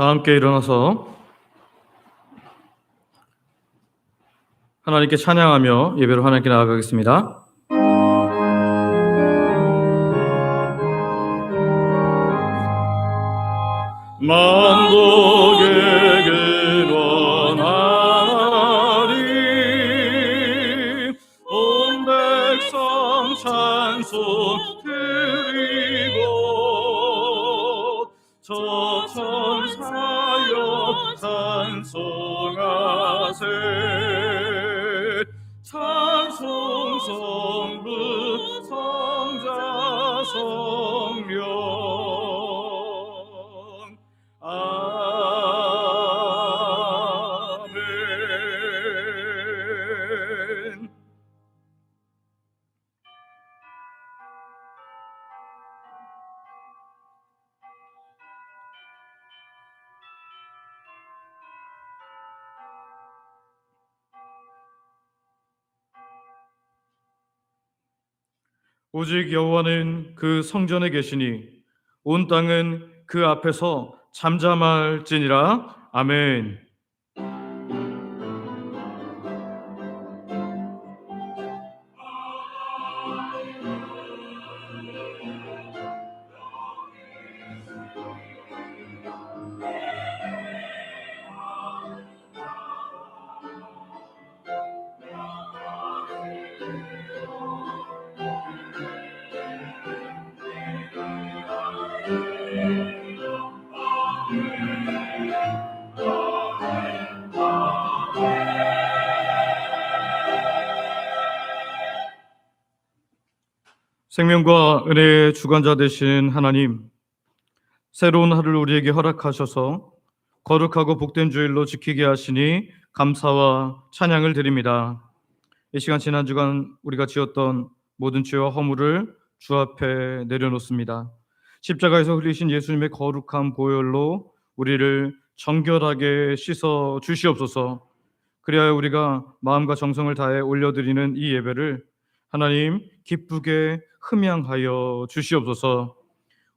다 함께 일어나서 하나님께 찬양하며 예배로 하나님께 나아가겠습니다. 만국에게 원하리 온 백성 찬송 드리고 저 천사여 찬송하세 찬송 성부 성자 성령 아멘. 오직 여호와는 그 성전에 계시니 온 땅은 그 앞에서 잠잠할지니라. 아멘. 생명과 은혜의 주관자 되신 하나님, 새로운 하루를 우리에게 허락하셔서 거룩하고 복된 주일로 지키게 하시니 감사와 찬양을 드립니다. 이 시간 지난 주간 우리가 지었던 모든 죄와 허물을 주 앞에 내려놓습니다. 십자가에서 흘리신 예수님의 거룩한 보혈로 우리를 정결하게 씻어 주시옵소서. 그리하여 우리가 마음과 정성을 다해 올려드리는 이 예배를 하나님 기쁘게 흠양하여 주시옵소서.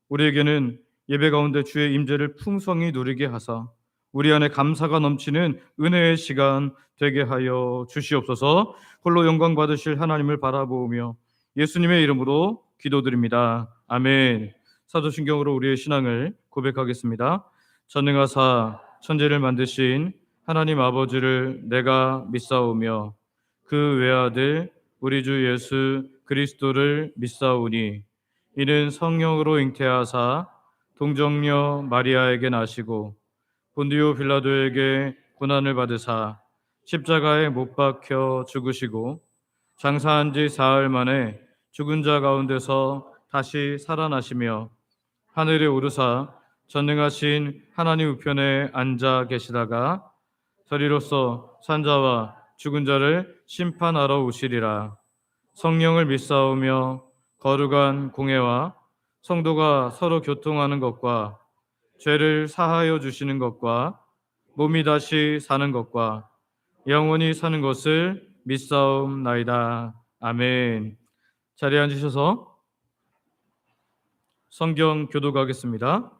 우리에게는 예배 가운데 주의 임재를 풍성히 누리게 하사 우리 안에 감사가 넘치는 은혜의 시간 되게 하여 주시옵소서. 홀로 영광 받으실 하나님을 바라보며 예수님의 이름으로 기도드립니다. 아멘. 사도신경으로 우리의 신앙을 고백하겠습니다. 전능하사 천지를 만드신 하나님 아버지를 내가 믿사오며 그 외아들 우리 주 예수 그리스도를 믿사오니 이는 성령으로 잉태하사 동정녀 마리아에게 나시고 본디오 빌라도에게 고난을 받으사 십자가에 못 박혀 죽으시고 장사한 지 사흘 만에 죽은 자 가운데서 다시 살아나시며 하늘에 오르사 전능하신 하나님 우편에 앉아 계시다가 저리로서 산자와 죽은 자를 심판하러 오시리라. 성령을 믿사오며 거룩한 공회와 성도가 서로 교통하는 것과 죄를 사하여 주시는 것과 몸이 다시 사는 것과 영원히 사는 것을 믿사옵나이다. 아멘. 자리에 앉으셔서 성경 교독하겠습니다.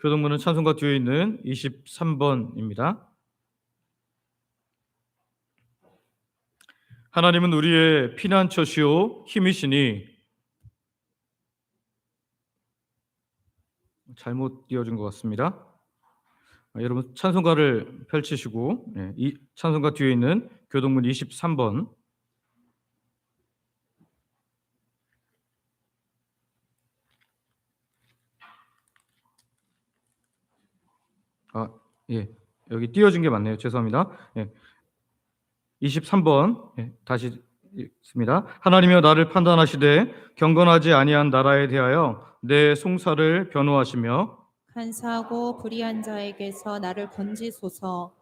교독문은 찬송가 뒤에 있는 23번입니다. 하나님은 우리의 피난처시오 힘이시니. 잘못 띄워준 것 같습니다. 여러분 찬송가를 펼치시고 이 찬송가 뒤에 있는 교독문 23번 여기 띄워진 게 맞네요. 죄송합니다. 23번 다시 읽습니다. 하나님이여 나를 판단하시되 경건하지 아니한 나라에 대하여 내 송사를 변호하시며 간사하고 불의한 자에게서 나를 건지소서.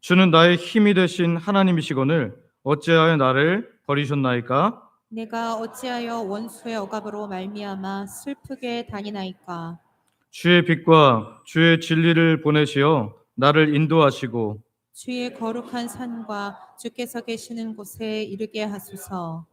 주는 나의 힘이 되신 하나님이시거늘 어찌하여 나를 버리셨나이까? 내가 어찌하여 원수의 억압으로 말미암아 슬프게 다니나이까? 주의 빛과 주의 진리를 보내시어 나를 인도하시고 주의 거룩한 산과 주께서 계시는 곳에 이르게 하소서.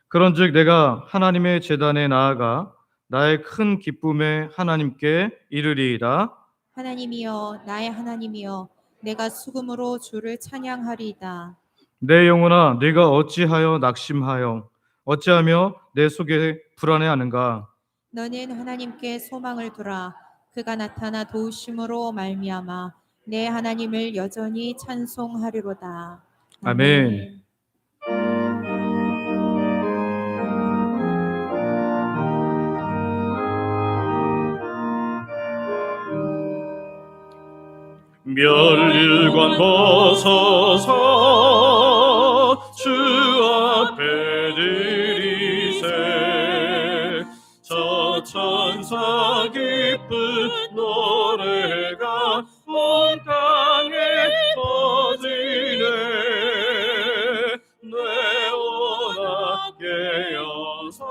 그런즉 내가 하나님의 제단에 나아가 나의 큰 기쁨에 하나님께 이르리이다. 하나님이여 나의 하나님이여 내가 수금으로 주를 찬양하리이다. 내 영혼아 네가 어찌하여 낙심하여 어찌하며 내 속에 불안해하는가. 너는 하나님께 소망을 두라. 그가 나타나 도우심으로 말미암아 내 하나님을 여전히 찬송하리로다. 아멘. 아멘. 멸일관 벗어서 주 앞에 드리세. 저 천사 기쁜 노래가 온 땅에 퍼지네. 뇌오나 깨어서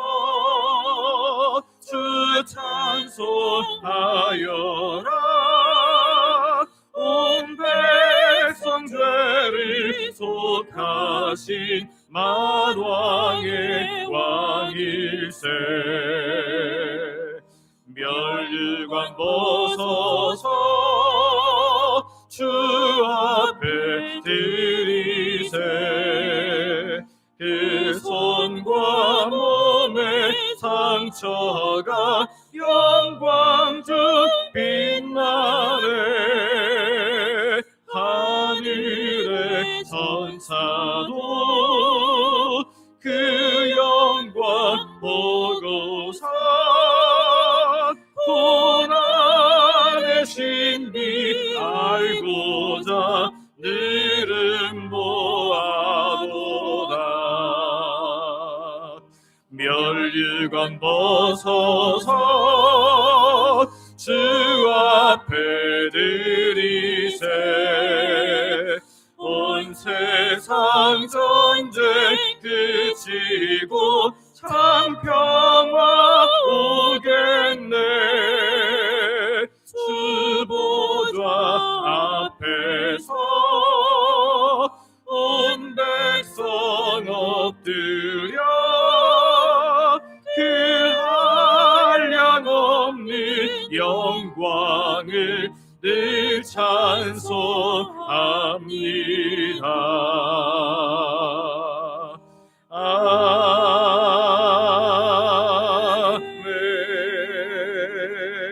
주 찬송하여라. 온 백성 죄를 속하신 만왕의 왕일세. 멸일관 벗어서 주 앞에 드리세. 그 손과 몸의 상처가 영광 중 빛나네. 하늘의 천사도 그 영광 보고서 고난의 신비 알고자 늘은 모아도다. 멸일관 벗어서 주 앞에 드리세. 온 세상 전쟁 그치고 참 평화 오겠네. 주 보좌 앞에서 온 백성 엎드려 그 한량없는 영광을 늘 찬송합니다.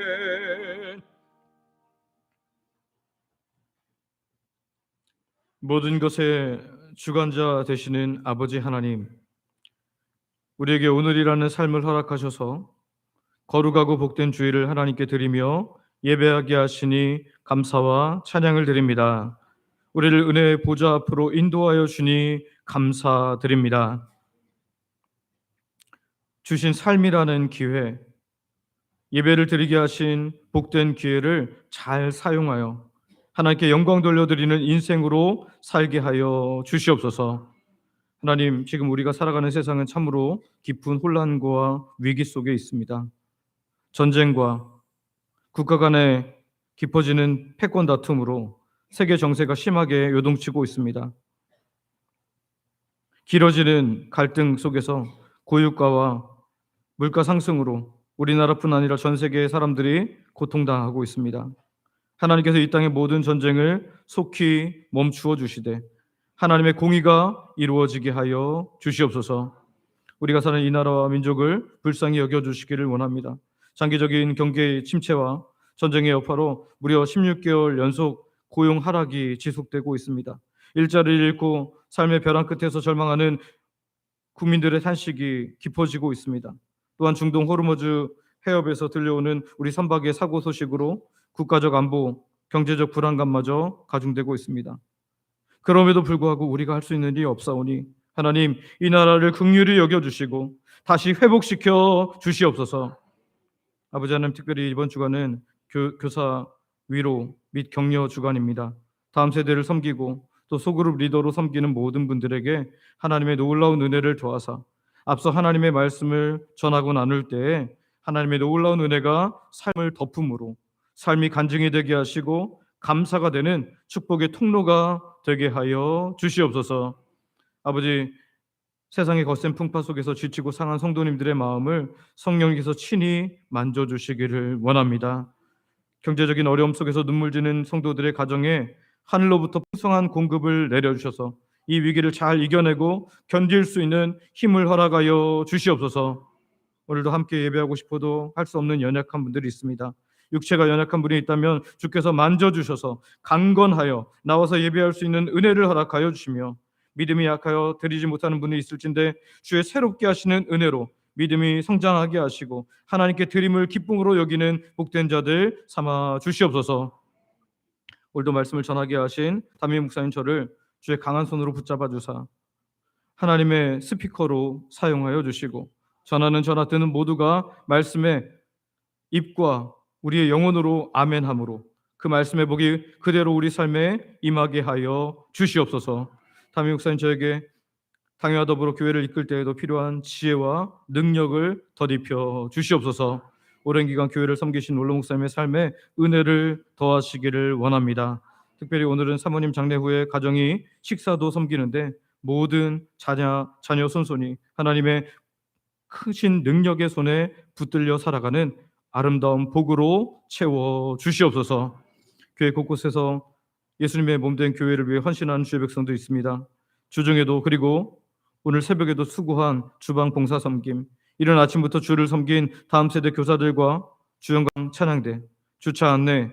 아멘. 모든 것의 주관자 되시는 아버지 하나님, 우리에게 오늘이라는 삶을 허락하셔서 거룩하고 복된 주일을 하나님께 드리며 예배하게 하시니 감사와 찬양을 드립니다. 우리를 은혜의 보좌 앞으로 인도하여 주니 감사드립니다. 주신 삶이라는 기회, 예배를 드리게 하신 복된 기회를 잘 사용하여 하나님께 영광 돌려드리는 인생으로 살게 하여 주시옵소서. 하나님, 지금 우리가 살아가는 세상은 참으로 깊은 혼란과 위기 속에 있습니다. 전쟁과 국가 간에 깊어지는 패권 다툼으로 세계 정세가 심하게 요동치고 있습니다. 길어지는 갈등 속에서 고유가와 물가 상승으로 우리나라뿐 아니라 전 세계의 사람들이 고통당하고 있습니다. 하나님께서 이 땅의 모든 전쟁을 속히 멈추어 주시되 하나님의 공의가 이루어지게 하여 주시옵소서. 우리가 사는 이 나라와 민족을 불쌍히 여겨주시기를 원합니다. 장기적인 경기 침체와 전쟁의 여파로 무려 16개월 연속 고용 하락이 지속되고 있습니다. 일자리를 잃고 삶의 벼랑 끝에서 절망하는 국민들의 탄식이 깊어지고 있습니다. 또한 중동 호르무즈 해협에서 들려오는 우리 선박의 사고 소식으로 국가적 안보, 경제적 불안감마저 가중되고 있습니다. 그럼에도 불구하고 우리가 할 수 있는 일이 없사오니 하나님, 이 나라를 긍휼히 여겨주시고 다시 회복시켜 주시옵소서. 아버지 하나님, 특별히 이번 주간은 교사 위로 및 격려 주간입니다. 다음 세대를 섬기고 또 소그룹 리더로 섬기는 모든 분들에게 하나님의 놀라운 은혜를 더하사 앞서 하나님의 말씀을 전하고 나눌 때에 하나님의 놀라운 은혜가 삶을 덮음으로 삶이 간증이 되게 하시고 감사가 되는 축복의 통로가 되게 하여 주시옵소서. 아버지, 세상의 거센 풍파 속에서 지치고 상한 성도님들의 마음을 성령께서 친히 만져주시기를 원합니다. 경제적인 어려움 속에서 눈물 지는 성도들의 가정에 하늘로부터 풍성한 공급을 내려주셔서 이 위기를 잘 이겨내고 견딜 수 있는 힘을 허락하여 주시옵소서. 오늘도 함께 예배하고 싶어도 할 수 없는 연약한 분들이 있습니다. 육체가 연약한 분이 있다면 주께서 만져주셔서 강건하여 나와서 예배할 수 있는 은혜를 허락하여 주시며, 믿음이 약하여 드리지 못하는 분이 있을진데 주의 새롭게 하시는 은혜로 믿음이 성장하게 하시고 하나님께 드림을 기쁨으로 여기는 복된 자들 삼아 주시옵소서. 오늘도 말씀을 전하게 하신 담임 목사님 저를 주의 강한 손으로 붙잡아 주사 하나님의 스피커로 사용하여 주시고, 전하는 전하 듣는 모두가 말씀의 입과 우리의 영혼으로 아멘함으로 그 말씀의 복이 그대로 우리 삶에 임하게 하여 주시옵소서. 담임 목사님 저에게 당회와 더불어 교회를 이끌 때에도 필요한 지혜와 능력을 더입혀 주시옵소서. 오랜 기간 교회를 섬기신 원로 목사님의 삶에 은혜를 더하시기를 원합니다. 특별히 오늘은 사모님 장례 후에 가정이 식사도 섬기는데 모든 자녀 손손이 하나님의 크신 능력의 손에 붙들려 살아가는 아름다운 복으로 채워 주시옵소서. 교회 곳곳에서 예수님의 몸된 교회를 위해 헌신하는 주의 백성도 있습니다. 주중에도 그리고 오늘 새벽에도 수고한 주방 봉사 섬김, 이른 아침부터 주를 섬긴 다음 세대 교사들과 주영강 찬양대, 주차 안내,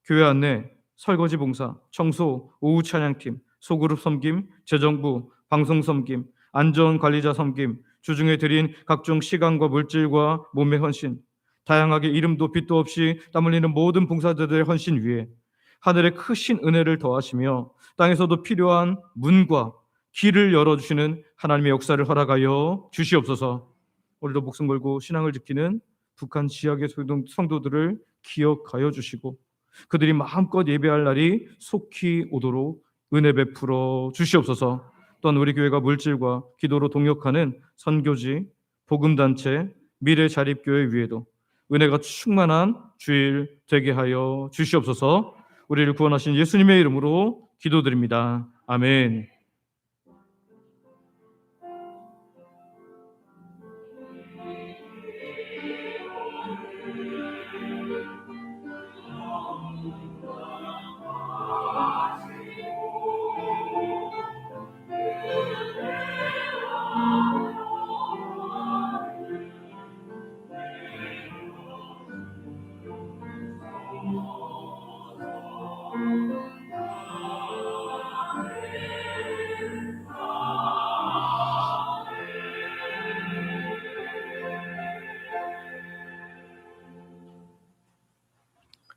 교회 안내, 설거지 봉사, 청소, 오후 찬양팀, 소그룹 섬김, 재정부, 방송 섬김, 안전관리자 섬김, 주중에 드린 각종 시간과 물질과 몸의 헌신, 다양하게 이름도 빛도 없이 땀 흘리는 모든 봉사자들의 헌신 위에 하늘의 크신 은혜를 더하시며 땅에서도 필요한 문과 길을 열어주시는 하나님의 역사를 허락하여 주시옵소서. 오늘도 목숨 걸고 신앙을 지키는 북한 지역의 성도들을 기억하여 주시고 그들이 마음껏 예배할 날이 속히 오도록 은혜 베풀어 주시옵소서. 또한 우리 교회가 물질과 기도로 동역하는 선교지, 복음단체, 미래자립교회 위에도 은혜가 충만한 주일 되게 하여 주시옵소서. 우리를 구원하신 예수님의 이름으로 기도드립니다. 아멘.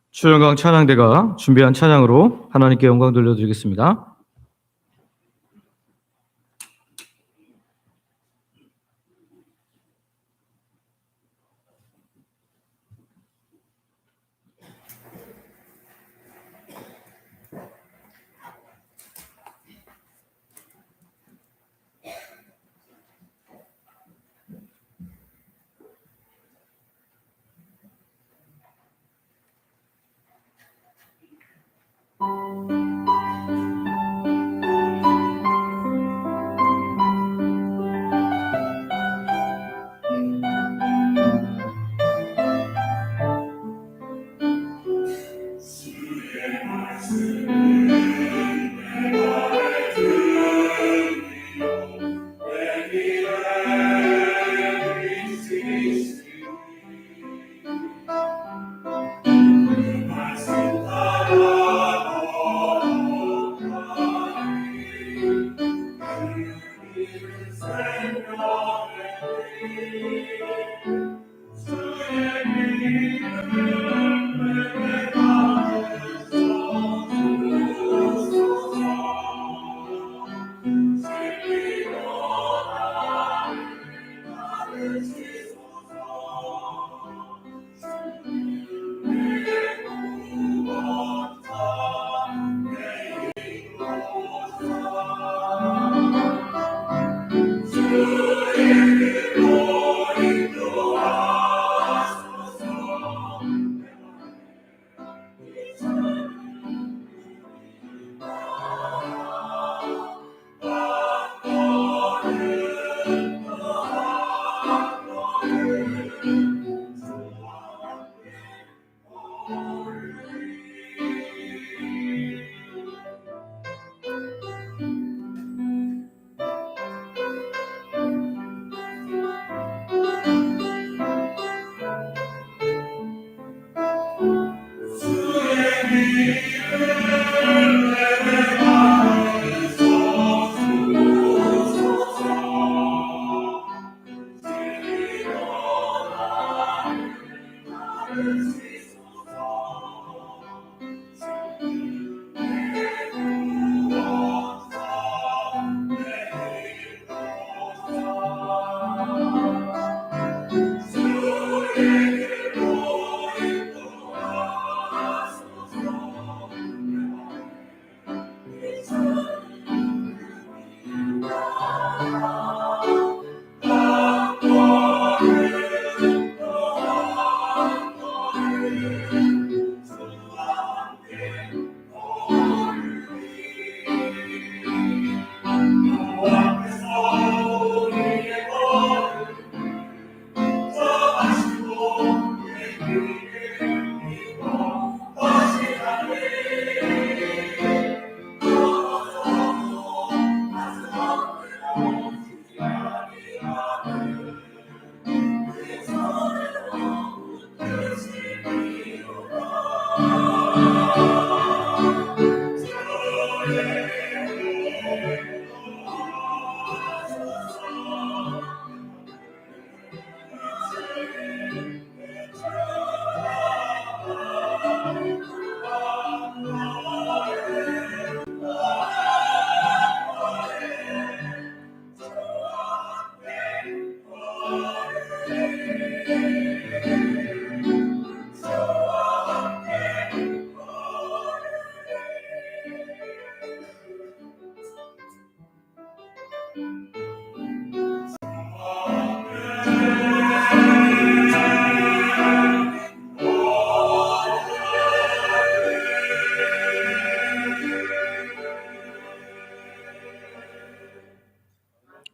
주영강 찬양대가 준비한 찬양으로 하나님께 영광 돌려드리겠습니다.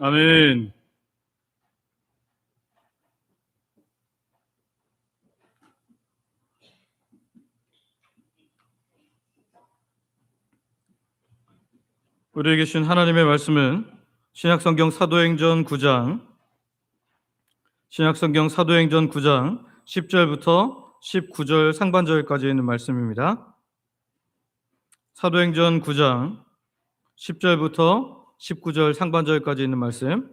아멘. 우리에게 주신 하나님의 말씀은 신약성경 사도행전 9장 10절부터 19절 상반절까지 있는 말씀입니다. 사도행전 9장 10절부터 19절 상반절까지 있는 말씀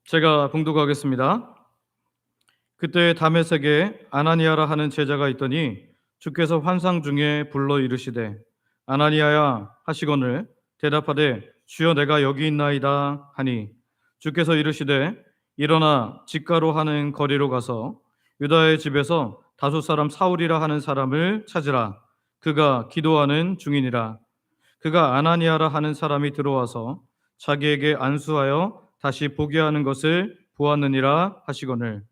제가 봉독하겠습니다. 그때 다메섹에 아나니아라 하는 제자가 있더니 주께서 환상 중에 불러 이르시되 아나니아야 하시거늘 대답하되 주여 내가 여기 있나이다 하니 주께서 이르시되 일어나 직가로 하는 거리로 가서 유다의 집에서 다섯 사람 사울이라 하는 사람을 찾으라. 그가 기도하는 중이니라. 그가 아나니아라 하는 사람이 들어와서 자기에게 안수하여 다시 보게 하는 것을 보았느니라 하시거늘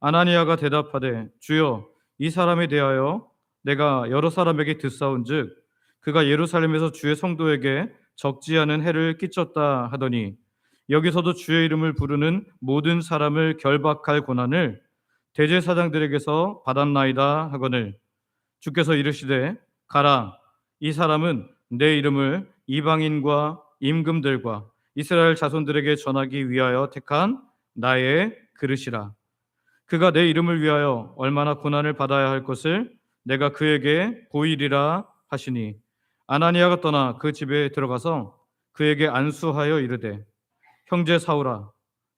아나니아가 대답하되 주여 이 사람에 대하여 내가 여러 사람에게 듣사온즉 그가 예루살렘에서 주의 성도에게 적지 않은 해를 끼쳤다 하더니 여기서도 주의 이름을 부르는 모든 사람을 결박할 권한을 대제사장들에게서 받았나이다 하거늘 주께서 이르시되 가라. 이 사람은 내 이름을 이방인과 임금들과 이스라엘 자손들에게 전하기 위하여 택한 나의 그릇이라. 그가 내 이름을 위하여 얼마나 고난을 받아야 할 것을 내가 그에게 보이리라 하시니 아나니아가 떠나 그 집에 들어가서 그에게 안수하여 이르되 형제 사울아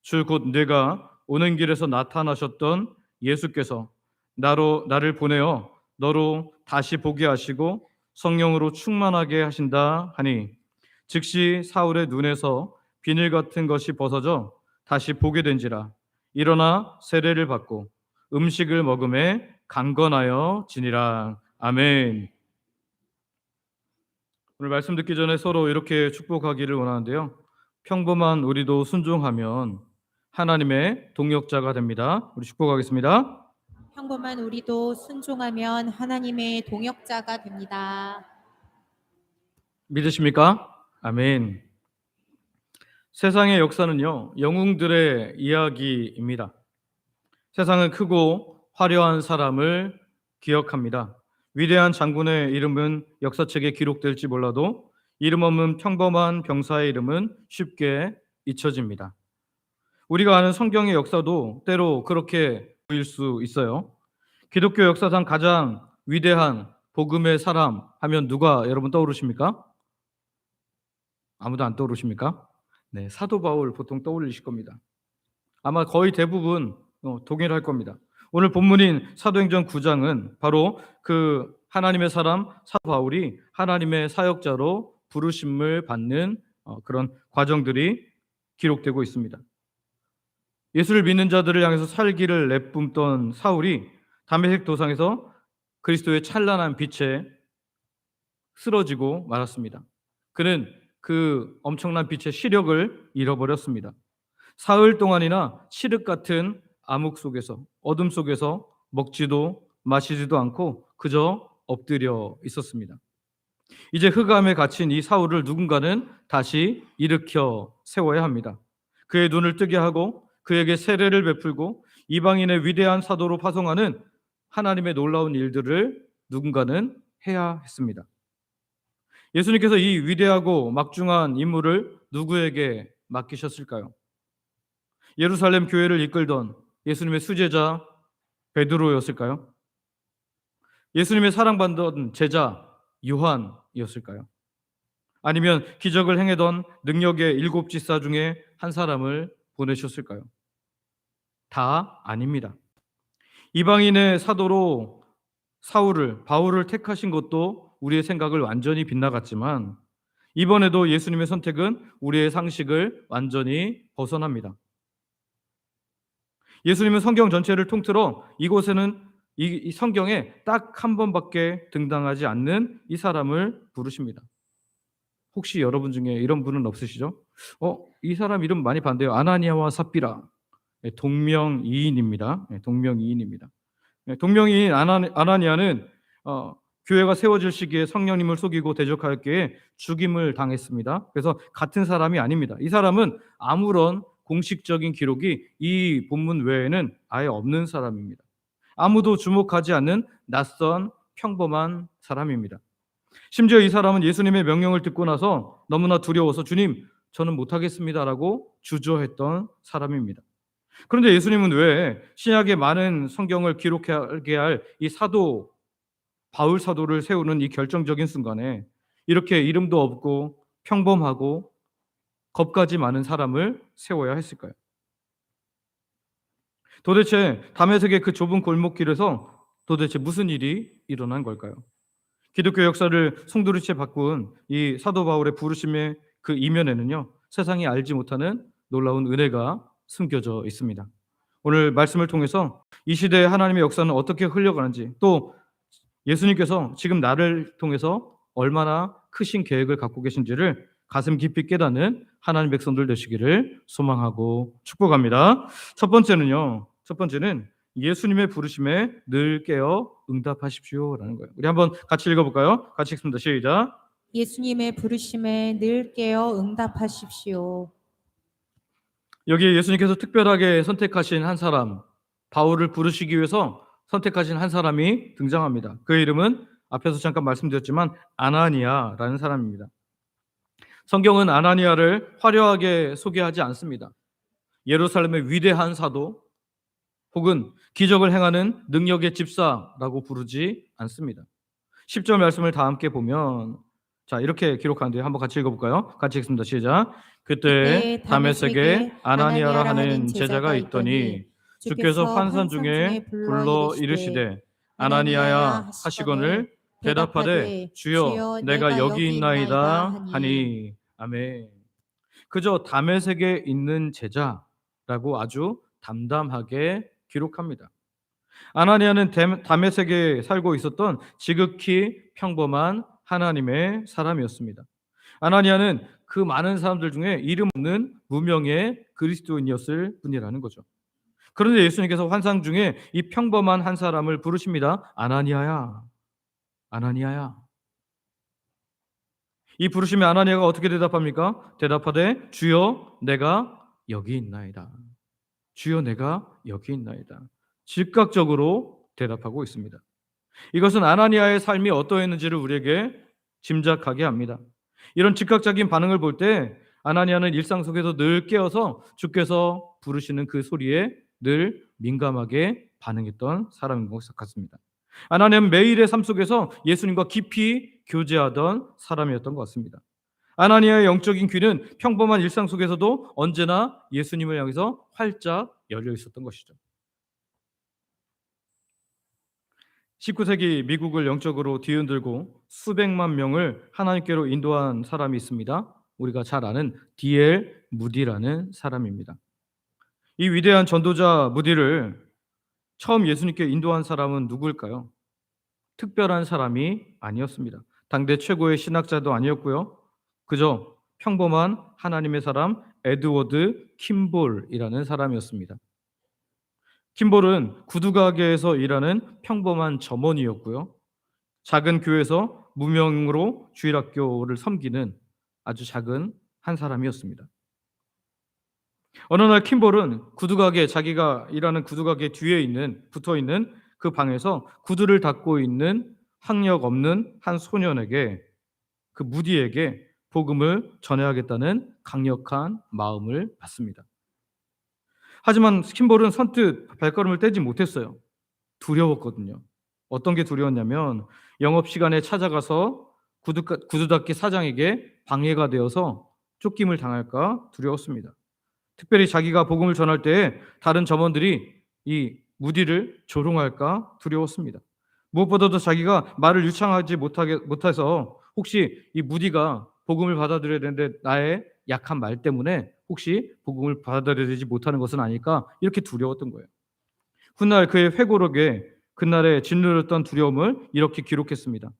주 곧 네가 오는 길에서 나타나셨던 예수께서 나를 보내어 너로 다시 보게 하시고 성령으로 충만하게 하신다 하니 즉시 사울의 눈에서 비늘 같은 것이 벗어져 다시 보게 된지라. 일어나 세례를 받고 음식을 먹음에 강건하여 지니라. 아멘. 오늘 말씀 듣기 전에 서로 이렇게 축복하기를 원하는데요. 평범한 우리도 순종하면 하나님의 동역자가 됩니다. 우리 축복하겠습니다. 평범한 우리도 순종하면 하나님의 동역자가 됩니다. 믿으십니까? 아멘. 세상의 역사는요, 영웅들의 이야기입니다. 세상은 크고 화려한 사람을 기억합니다. 위대한 장군의 이름은 역사책에 기록될지 몰라도 이름 없는 평범한 병사의 이름은 쉽게 잊혀집니다. 우리가 아는 성경의 역사도 때로 그렇게 보일 수 있어요. 기독교 역사상 가장 위대한 복음의 사람 하면 누가 여러분 떠오르십니까? 아무도 안 떠오르십니까? 네, 사도 바울 보통 떠올리실 겁니다. 아마 거의 대부분 동일할 겁니다. 오늘 본문인 사도행전 9장은 바로 그 하나님의 사람 사도 바울이 하나님의 사역자로 부르심을 받는 그런 과정들이 기록되고 있습니다. 예수를 믿는 자들을 향해서 살기를 내뿜던 사울이 다메섹 도상에서 그리스도의 찬란한 빛에 쓰러지고 말았습니다. 그는 그 엄청난 빛의 시력을 잃어버렸습니다. 사흘 동안이나 칠흑 같은 암흑 속에서, 어둠 속에서 먹지도 마시지도 않고 그저 엎드려 있었습니다. 이제 흑암에 갇힌 이 사울을 누군가는 다시 일으켜 세워야 합니다. 그의 눈을 뜨게 하고 그에게 세례를 베풀고 이방인의 위대한 사도로 파송하는 하나님의 놀라운 일들을 누군가는 해야 했습니다. 예수님께서 이 위대하고 막중한 임무를 누구에게 맡기셨을까요? 예루살렘 교회를 이끌던 예수님의 수제자 베드로였을까요? 예수님의 사랑받던 제자 요한이었을까요? 아니면 기적을 행하던 능력의 7 지사 중에 한 사람을 보내셨을까요? 다 아닙니다. 이방인의 사도로 바울을 택하신 것도 우리의 생각을 완전히 빗나갔지만 이번에도 예수님의 선택은 우리의 상식을 완전히 벗어납니다. 예수님은 성경 전체를 통틀어 이곳에는 이 성경에 딱 한 번밖에 등장하지 않는 이 사람을 부르십니다. 혹시 여러분 중에 이런 분은 없으시죠? 이 사람 이름 많이 봤는데요. 아나니아와 삽비라. 동명이인입니다. 동명이인입니다. 동명이인 아나니아는 교회가 세워질 시기에 성령님을 속이고 대적하였기에 죽임을 당했습니다. 그래서 같은 사람이 아닙니다. 이 사람은 아무런 공식적인 기록이 이 본문 외에는 아예 없는 사람입니다. 아무도 주목하지 않는 낯선 평범한 사람입니다. 심지어 이 사람은 예수님의 명령을 듣고 나서 너무나 두려워서 주님, 저는 못하겠습니다라고 주저했던 사람입니다. 그런데 예수님은 왜 신약의 많은 성경을 기록하게 할 이 사도 바울 사도를 세우는 이 결정적인 순간에 이렇게 이름도 없고 평범하고 겁까지 많은 사람을 세워야 했을까요? 도대체 다메섹의 그 좁은 골목길에서 도대체 무슨 일이 일어난 걸까요? 기독교 역사를 송두리째 바꾼 이 사도 바울의 부르심의 그 이면에는요, 세상이 알지 못하는 놀라운 은혜가 숨겨져 있습니다. 오늘 말씀을 통해서 이 시대의 하나님의 역사는 어떻게 흘러가는지, 또 예수님께서 지금 나를 통해서 얼마나 크신 계획을 갖고 계신지를 가슴 깊이 깨닫는 하나님 백성들 되시기를 소망하고 축복합니다. 첫 번째는 예수님의 부르심에 늘 깨어 응답하십시오라는 거예요. 우리 한번 같이 읽어볼까요? 같이 읽습니다. 시작. 예수님의 부르심에 늘 깨어 응답하십시오. 여기 예수님께서 특별하게 선택하신 한 사람, 바울을 부르시기 위해서 선택하신 한 사람이 등장합니다. 그의 이름은 앞에서 잠깐 말씀드렸지만 아나니아라는 사람입니다. 성경은 아나니아를 화려하게 소개하지 않습니다. 예루살렘의 위대한 사도 혹은 기적을 행하는 능력의 집사라고 부르지 않습니다. 10절 말씀을 다 함께 보면 이렇게 기록하는데요. 한번 같이 읽어볼까요? 같이 읽습니다. 시작. 그때 다메섹에 아나니아라 하는 제자가 있더니 주께서 환상 중에 불러 이르시되 아나니아야 하시거늘 대답하되 주여 내가 여기 있나이다 하니. 아멘. 그저 다메섹에 있는 제자라고 아주 담담하게 기록합니다. 아나니아는 다메섹에 살고 있었던 지극히 평범한 하나님의 사람이었습니다. 아나니아는 그 많은 사람들 중에 이름 없는 무명의 그리스도인이었을 뿐이라는 거죠. 그런데 예수님께서 환상 중에 이 평범한 한 사람을 부르십니다. 아나니아야, 아나니아야. 이 부르심에 아나니아가 어떻게 대답합니까? 대답하되 주여 내가 여기 있나이다. 주여 내가 여기 있나이다. 즉각적으로 대답하고 있습니다. 이것은 아나니아의 삶이 어떠했는지를 우리에게 짐작하게 합니다. 이런 즉각적인 반응을 볼 때 아나니아는 일상 속에서 늘 깨어서 주께서 부르시는 그 소리에 늘 민감하게 반응했던 사람인 것 같습니다. 아나니아는 매일의 삶 속에서 예수님과 깊이 교제하던 사람이었던 것 같습니다. 아나니아의 영적인 귀는 평범한 일상 속에서도 언제나 예수님을 향해서 활짝 열려 있었던 것이죠. 19세기 미국을 영적으로 뒤흔들고 수백만 명을 하나님께로 인도한 사람이 있습니다. 우리가 잘 아는 D.L. 무디라는 사람입니다. 이 위대한 전도자 무디를 처음 예수님께 인도한 사람은 누구일까요? 특별한 사람이 아니었습니다. 당대 최고의 신학자도 아니었고요. 그저 평범한 하나님의 사람 에드워드 킴볼이라는 사람이었습니다. 킴볼은 구두가게에서 일하는 평범한 점원이었고요. 작은 교회에서 무명으로 주일학교를 섬기는 아주 작은 한 사람이었습니다. 어느 날 킴볼은 구두가게, 자기가 일하는 구두가게 뒤에 붙어 있는 그 방에서 구두를 닦고 있는 학력 없는 한 소년에게, 그 무디에게 복음을 전해야겠다는 강력한 마음을 받습니다. 하지만 킴볼은 선뜻 발걸음을 떼지 못했어요. 두려웠거든요. 어떤 게 두려웠냐면 영업시간에 찾아가서 구두 닦기 사장에게 방해가 되어서 쫓김을 당할까 두려웠습니다. 특별히 자기가 복음을 전할 때 다른 점원들이 이 무디를 조롱할까 두려웠습니다. 무엇보다도 자기가 말을 유창하지 못해서 혹시 이 무디가 복음을 받아들여야 되는데 나의 약한 말 때문에 혹시 복음을 받아들이지 못하는 것은 아닐까, 이렇게 두려웠던 거예요. 훗날 그의 회고록에 그날의 짓누렸던 두려움을 이렇게 기록했습니다.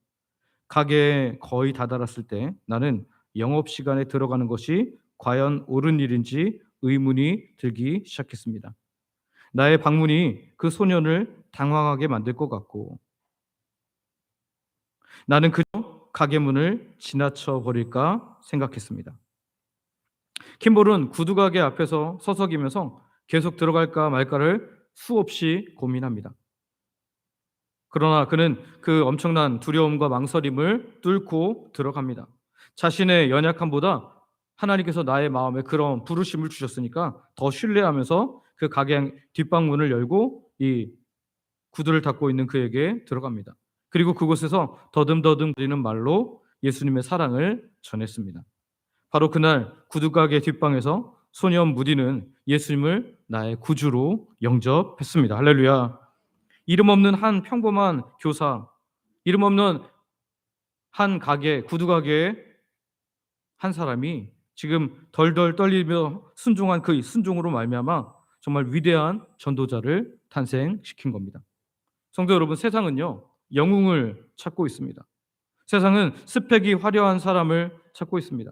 가게에 거의 다다랐을 때 나는 영업시간에 들어가는 것이 과연 옳은 일인지 의문이 들기 시작했습니다. 나의 방문이 그 소년을 당황하게 만들 것 같고 나는 그저 가게 문을 지나쳐 버릴까 생각했습니다. 킴볼은 구두가게 앞에서 서성이면서 계속 들어갈까 말까를 수없이 고민합니다. 그러나 그는 그 엄청난 두려움과 망설임을 뚫고 들어갑니다. 자신의 연약함보다 하나님께서 나의 마음에 그런 부르심을 주셨으니까 더 신뢰하면서 그 가게 뒷방문을 열고 이 구두를 닦고 있는 그에게 들어갑니다. 그리고 그곳에서 더듬더듬 거리는 말로 예수님의 사랑을 전했습니다. 바로 그날 구두가게 뒷방에서 소년 무디는 예수님을 나의 구주로 영접했습니다. 할렐루야. 이름 없는 한 평범한 교사, 이름 없는 한 가게, 구두가게의 한 사람이 지금 덜덜 떨리며 순종한 그 순종으로 말미암아 정말 위대한 전도자를 탄생시킨 겁니다. 성도 여러분, 세상은요 영웅을 찾고 있습니다. 세상은 스펙이 화려한 사람을 찾고 있습니다.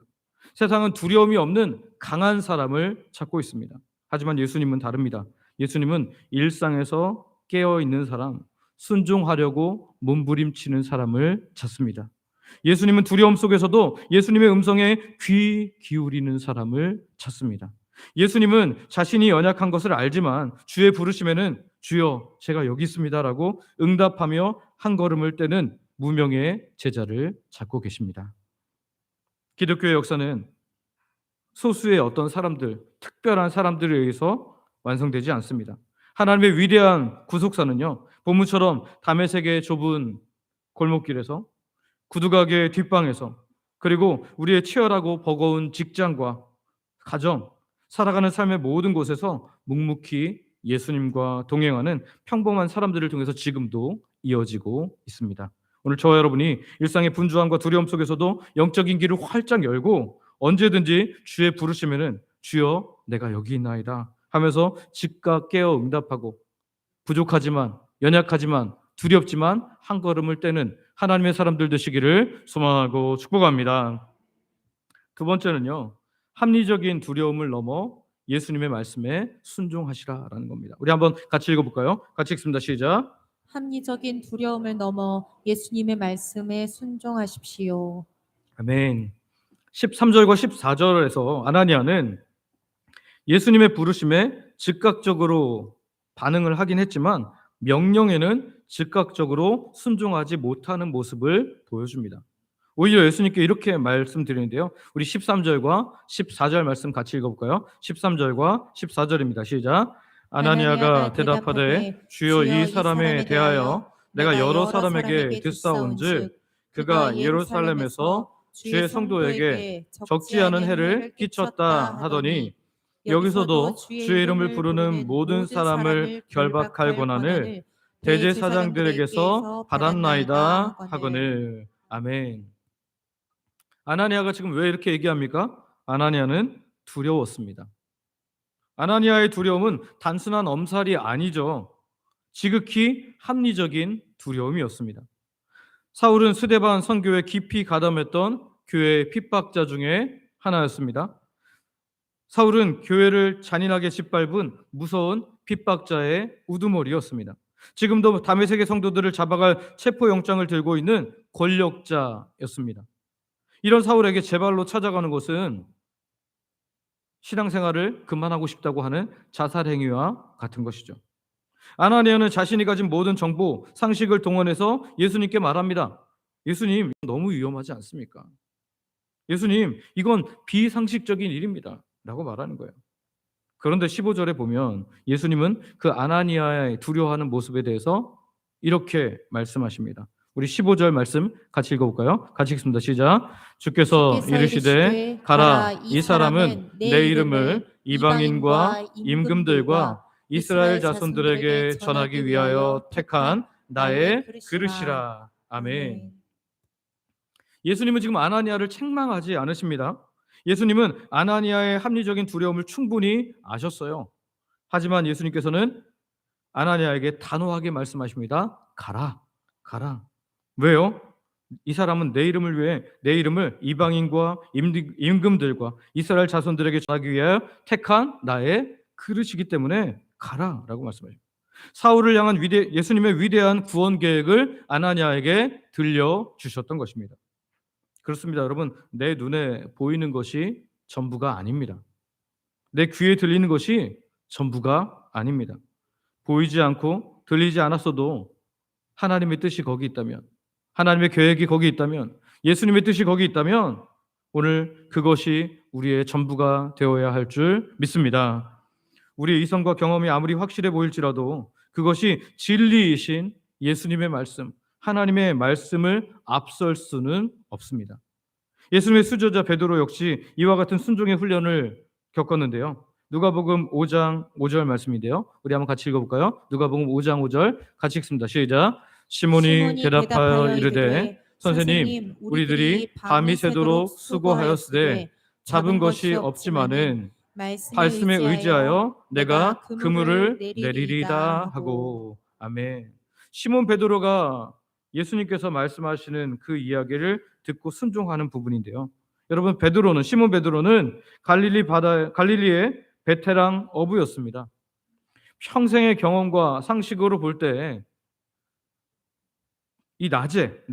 세상은 두려움이 없는 강한 사람을 찾고 있습니다. 하지만 예수님은 다릅니다. 예수님은 일상에서 깨어있는 사람, 순종하려고 몸부림치는 사람을 찾습니다. 예수님은 두려움 속에서도 예수님의 음성에 귀 기울이는 사람을 찾습니다. 예수님은 자신이 연약한 것을 알지만 주의 부르심에는 주여 제가 여기 있습니다라고 응답하며 한 걸음을 떼는 무명의 제자를 찾고 계십니다. 기독교의 역사는 소수의 어떤 사람들, 특별한 사람들에 의해서 완성되지 않습니다. 하나님의 위대한 구속사는요, 본문처럼 다메섹의 좁은 골목길에서, 구두가게의 뒷방에서, 그리고 우리의 치열하고 버거운 직장과 가정, 살아가는 삶의 모든 곳에서 묵묵히 예수님과 동행하는 평범한 사람들을 통해서 지금도 이어지고 있습니다. 오늘 저와 여러분이 일상의 분주함과 두려움 속에서도 영적인 길을 활짝 열고 언제든지 주의 부르시면은 주여 내가 여기 있나이다 하면서 즉각 깨어 응답하고, 부족하지만 연약하지만 두렵지만 한 걸음을 떼는 하나님의 사람들 되시기를 소망하고 축복합니다. 두 번째는요, 합리적인 두려움을 넘어 예수님의 말씀에 순종하시라라는 겁니다. 우리 한번 같이 읽어볼까요? 같이 읽습니다. 시작. 합리적인 두려움을 넘어 예수님의 말씀에 순종하십시오. 아멘. 13절과 14절에서 아나니아는 예수님의 부르심에 즉각적으로 반응을 하긴 했지만 명령에는 즉각적으로 순종하지 못하는 모습을 보여줍니다. 오히려 예수님께 이렇게 말씀드리는데요. 우리 13절과 14절 말씀 같이 읽어볼까요? 13절과 14절입니다. 시작. 아나니아가 대답하되 주여 이 사람에 대하여 내가 여러 사람에게 듣사온즉 그가 예루살렘에서 주의 성도에게 적지 않은 해를 끼쳤다 하더니 여기서도 주의 이름을 부르는 모든 사람을 결박할 권한을 대제사장들에게서 받았나이다 하거늘. 아멘. 아나니아가 지금 왜 이렇게 얘기합니까? 아나니아는 두려웠습니다. 아나니아의 두려움은 단순한 엄살이 아니죠. 지극히 합리적인 두려움이었습니다. 사울은 스데반 선교에 깊이 가담했던 교회의 핍박자 중에 하나였습니다. 사울은 교회를 잔인하게 짓밟은 무서운 핍박자의 우두머리였습니다. 지금도 다메섹의 성도들을 잡아갈 체포영장을 들고 있는 권력자였습니다. 이런 사울에게 제발로 찾아가는 것은 신앙생활을 그만하고 싶다고 하는 자살 행위와 같은 것이죠. 아나니아는 자신이 가진 모든 정보, 상식을 동원해서 예수님께 말합니다. 예수님, 너무 위험하지 않습니까? 예수님, 이건 비상식적인 일입니다. 라고 말하는 거예요. 그런데 15절에 보면 예수님은 그 아나니아의 두려워하는 모습에 대해서 이렇게 말씀하십니다. 우리 15절 말씀 같이 읽어볼까요? 같이 읽습니다. 시작. 주께서 이르시되 가라, 이 사람은 내 이름을 이방인과 임금들과 이스라엘 자손들에게 전하기 위하여 택한 나의 그릇이라. 아멘. 예수님은 지금 아나니아를 책망하지 않으십니다. 예수님은 아나니아의 합리적인 두려움을 충분히 아셨어요. 하지만 예수님께서는 아나니아에게 단호하게 말씀하십니다. 가라, 가라. 왜요? 이 사람은 내 이름을 위해 내 이름을 이방인과 임금들과 이스라엘 자손들에게 전하기 위하여 택한 나의 그릇이기 때문에 가라라고 말씀하십니다. 사울을 향한 예수님의 위대한 구원 계획을 아나니아에게 들려주셨던 것입니다. 그렇습니다, 여러분. 내 눈에 보이는 것이 전부가 아닙니다. 내 귀에 들리는 것이 전부가 아닙니다. 보이지 않고 들리지 않았어도 하나님의 뜻이 거기 있다면, 하나님의 계획이 거기 있다면, 예수님의 뜻이 거기 있다면 오늘 그것이 우리의 전부가 되어야 할 줄 믿습니다. 우리의 이성과 경험이 아무리 확실해 보일지라도 그것이 진리이신 예수님의 말씀, 하나님의 말씀을 앞설 수는 없습니다. 예수님의 수제자 베드로 역시 이와 같은 순종의 훈련을 겪었는데요. 누가복음 5장 5절 말씀인데요. 우리 한번 같이 읽어볼까요? 누가복음 5장 5절 같이 읽습니다. 시작. 시몬이 대답하여 이르되 선생님, 우리들이 밤이 새도록 수고하였으되 잡은 것이 없지만은 말씀에 의지하여 내가 그물을 내리리다 하고. 아멘. 시몬 베드로가 예수님께서 말씀하시는 그 이야기를 듣고 순종하는 부분인데요. 여러분, 시몬 베드로는 갈릴리의 베테랑 어부였습니다. 평생의 경험과 상식으로 볼 때 이 낮에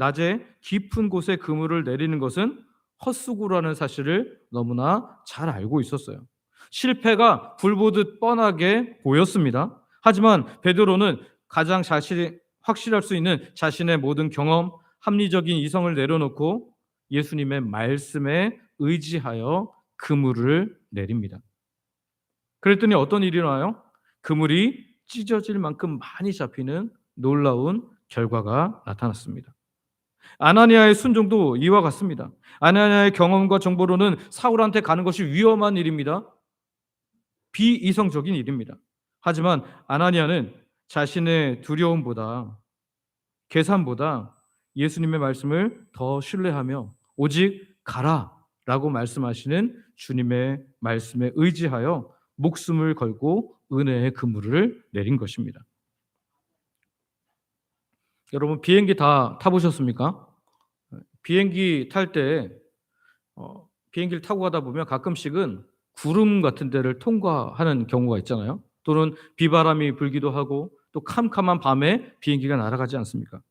깊은 곳에 그물을 내리는 것은 헛수고라는 사실을 너무나 잘 알고 있었어요. 실패가 불보듯 뻔하게 보였습니다. 하지만 베드로는 가장 자신이 확실할 수 있는 자신의 모든 경험, 합리적인 이성을 내려놓고 예수님의 말씀에 의지하여 그물을 내립니다. 그랬더니 어떤 일이 일어나요? 그물이 찢어질 만큼 많이 잡히는 놀라운 결과가 나타났습니다. 아나니아의 순종도 이와 같습니다. 아나니아의 경험과 정보로는 사울한테 가는 것이 위험한 일입니다. 비이성적인 일입니다. 하지만 아나니아는 자신의 두려움보다, 계산보다 예수님의 말씀을 더 신뢰하며 오직 가라라고 말씀하시는 주님의 말씀에 의지하여 목숨을 걸고 은혜의 그물을 내린 것입니다. 여러분, 비행기 다 타보셨습니까? 비행기 탈 때 비행기를 타고 가다 보면 가끔씩은 구름 같은 데를 통과하는 경우가 있잖아요. 또는 비바람이 불기도 하고 또 캄캄한 밤에 비행기가 날아가지 않습니까?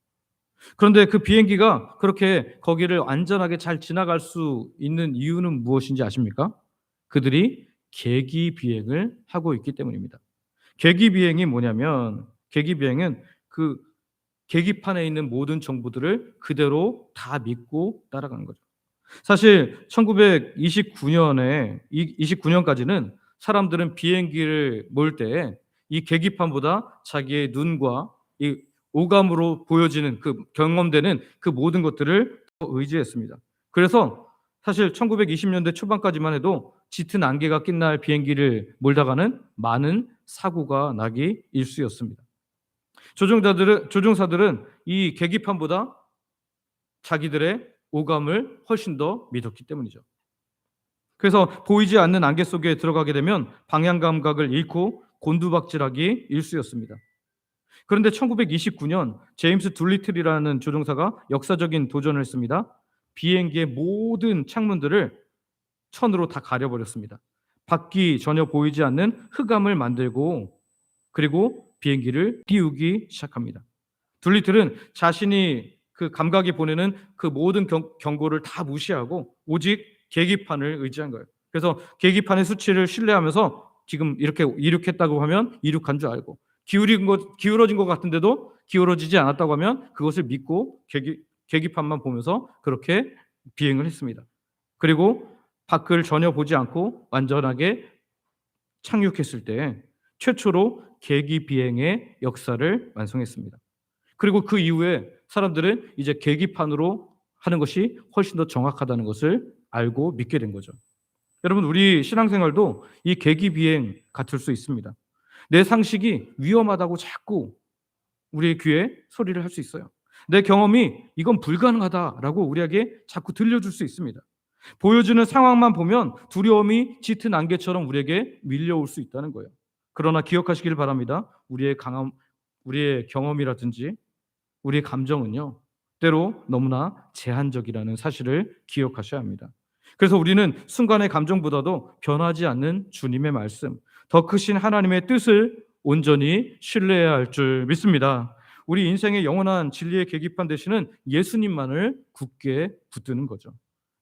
그런데 그 비행기가 그렇게 거기를 안전하게 잘 지나갈 수 있는 이유는 무엇인지 아십니까? 그들이 계기 비행을 하고 있기 때문입니다. 계기 비행이 뭐냐면, 계기 비행은 그 계기판에 있는 모든 정보들을 그대로 다 믿고 따라가는 거죠. 사실 1929년까지는 사람들은 비행기를 몰 때 이 계기판보다 자기의 눈과 이 오감으로 보여지는 그 경험되는 그 모든 것들을 더 의지했습니다. 그래서 사실 1920년대 초반까지만 해도 짙은 안개가 낀 날 비행기를 몰다가는 많은 사고가 나기 일쑤였습니다. 조종사들은 이 계기판보다 자기들의 오감을 훨씬 더 믿었기 때문이죠. 그래서 보이지 않는 안개 속에 들어가게 되면 방향 감각을 잃고 곤두박질하기 일쑤였습니다. 그런데 1929년 제임스 둘리틀이라는 조종사가 역사적인 도전을 했습니다. 비행기의 모든 창문들을 천으로 다 가려버렸습니다. 밖이 전혀 보이지 않는 흑암을 만들고 그리고 비행기를 띄우기 시작합니다. 둘리틀은 자신이 그 감각이 보내는 그 모든 경고를 다 무시하고 오직 계기판을 의지한 거예요. 그래서 계기판의 수치를 신뢰하면서 지금 이렇게 이륙했다고 하면 이륙한 줄 알고 기울어진 것 같은데도 기울어지지 않았다고 하면 그것을 믿고 계기판만 보면서 그렇게 비행을 했습니다. 그리고 밖을 전혀 보지 않고 완전하게 착륙했을 때 최초로 계기 비행의 역사를 완성했습니다. 그리고 그 이후에 사람들은 이제 계기판으로 하는 것이 훨씬 더 정확하다는 것을 알고 믿게 된 거죠. 여러분, 우리 신앙생활도 이 계기 비행 같을 수 있습니다. 내 상식이 위험하다고 자꾸 우리의 귀에 소리를 할 수 있어요. 내 경험이 이건 불가능하다라고 우리에게 자꾸 들려줄 수 있습니다. 보여주는 상황만 보면 두려움이 짙은 안개처럼 우리에게 밀려올 수 있다는 거예요. 그러나 기억하시길 바랍니다. 우리의 경험이라든지 우리의 감정은요, 때로 너무나 제한적이라는 사실을 기억하셔야 합니다. 그래서 우리는 순간의 감정보다도 변하지 않는 주님의 말씀, 더 크신 하나님의 뜻을 온전히 신뢰해야 할 줄 믿습니다. 우리 인생의 영원한 진리의 계기판 되시는 예수님만을 굳게 붙드는 거죠.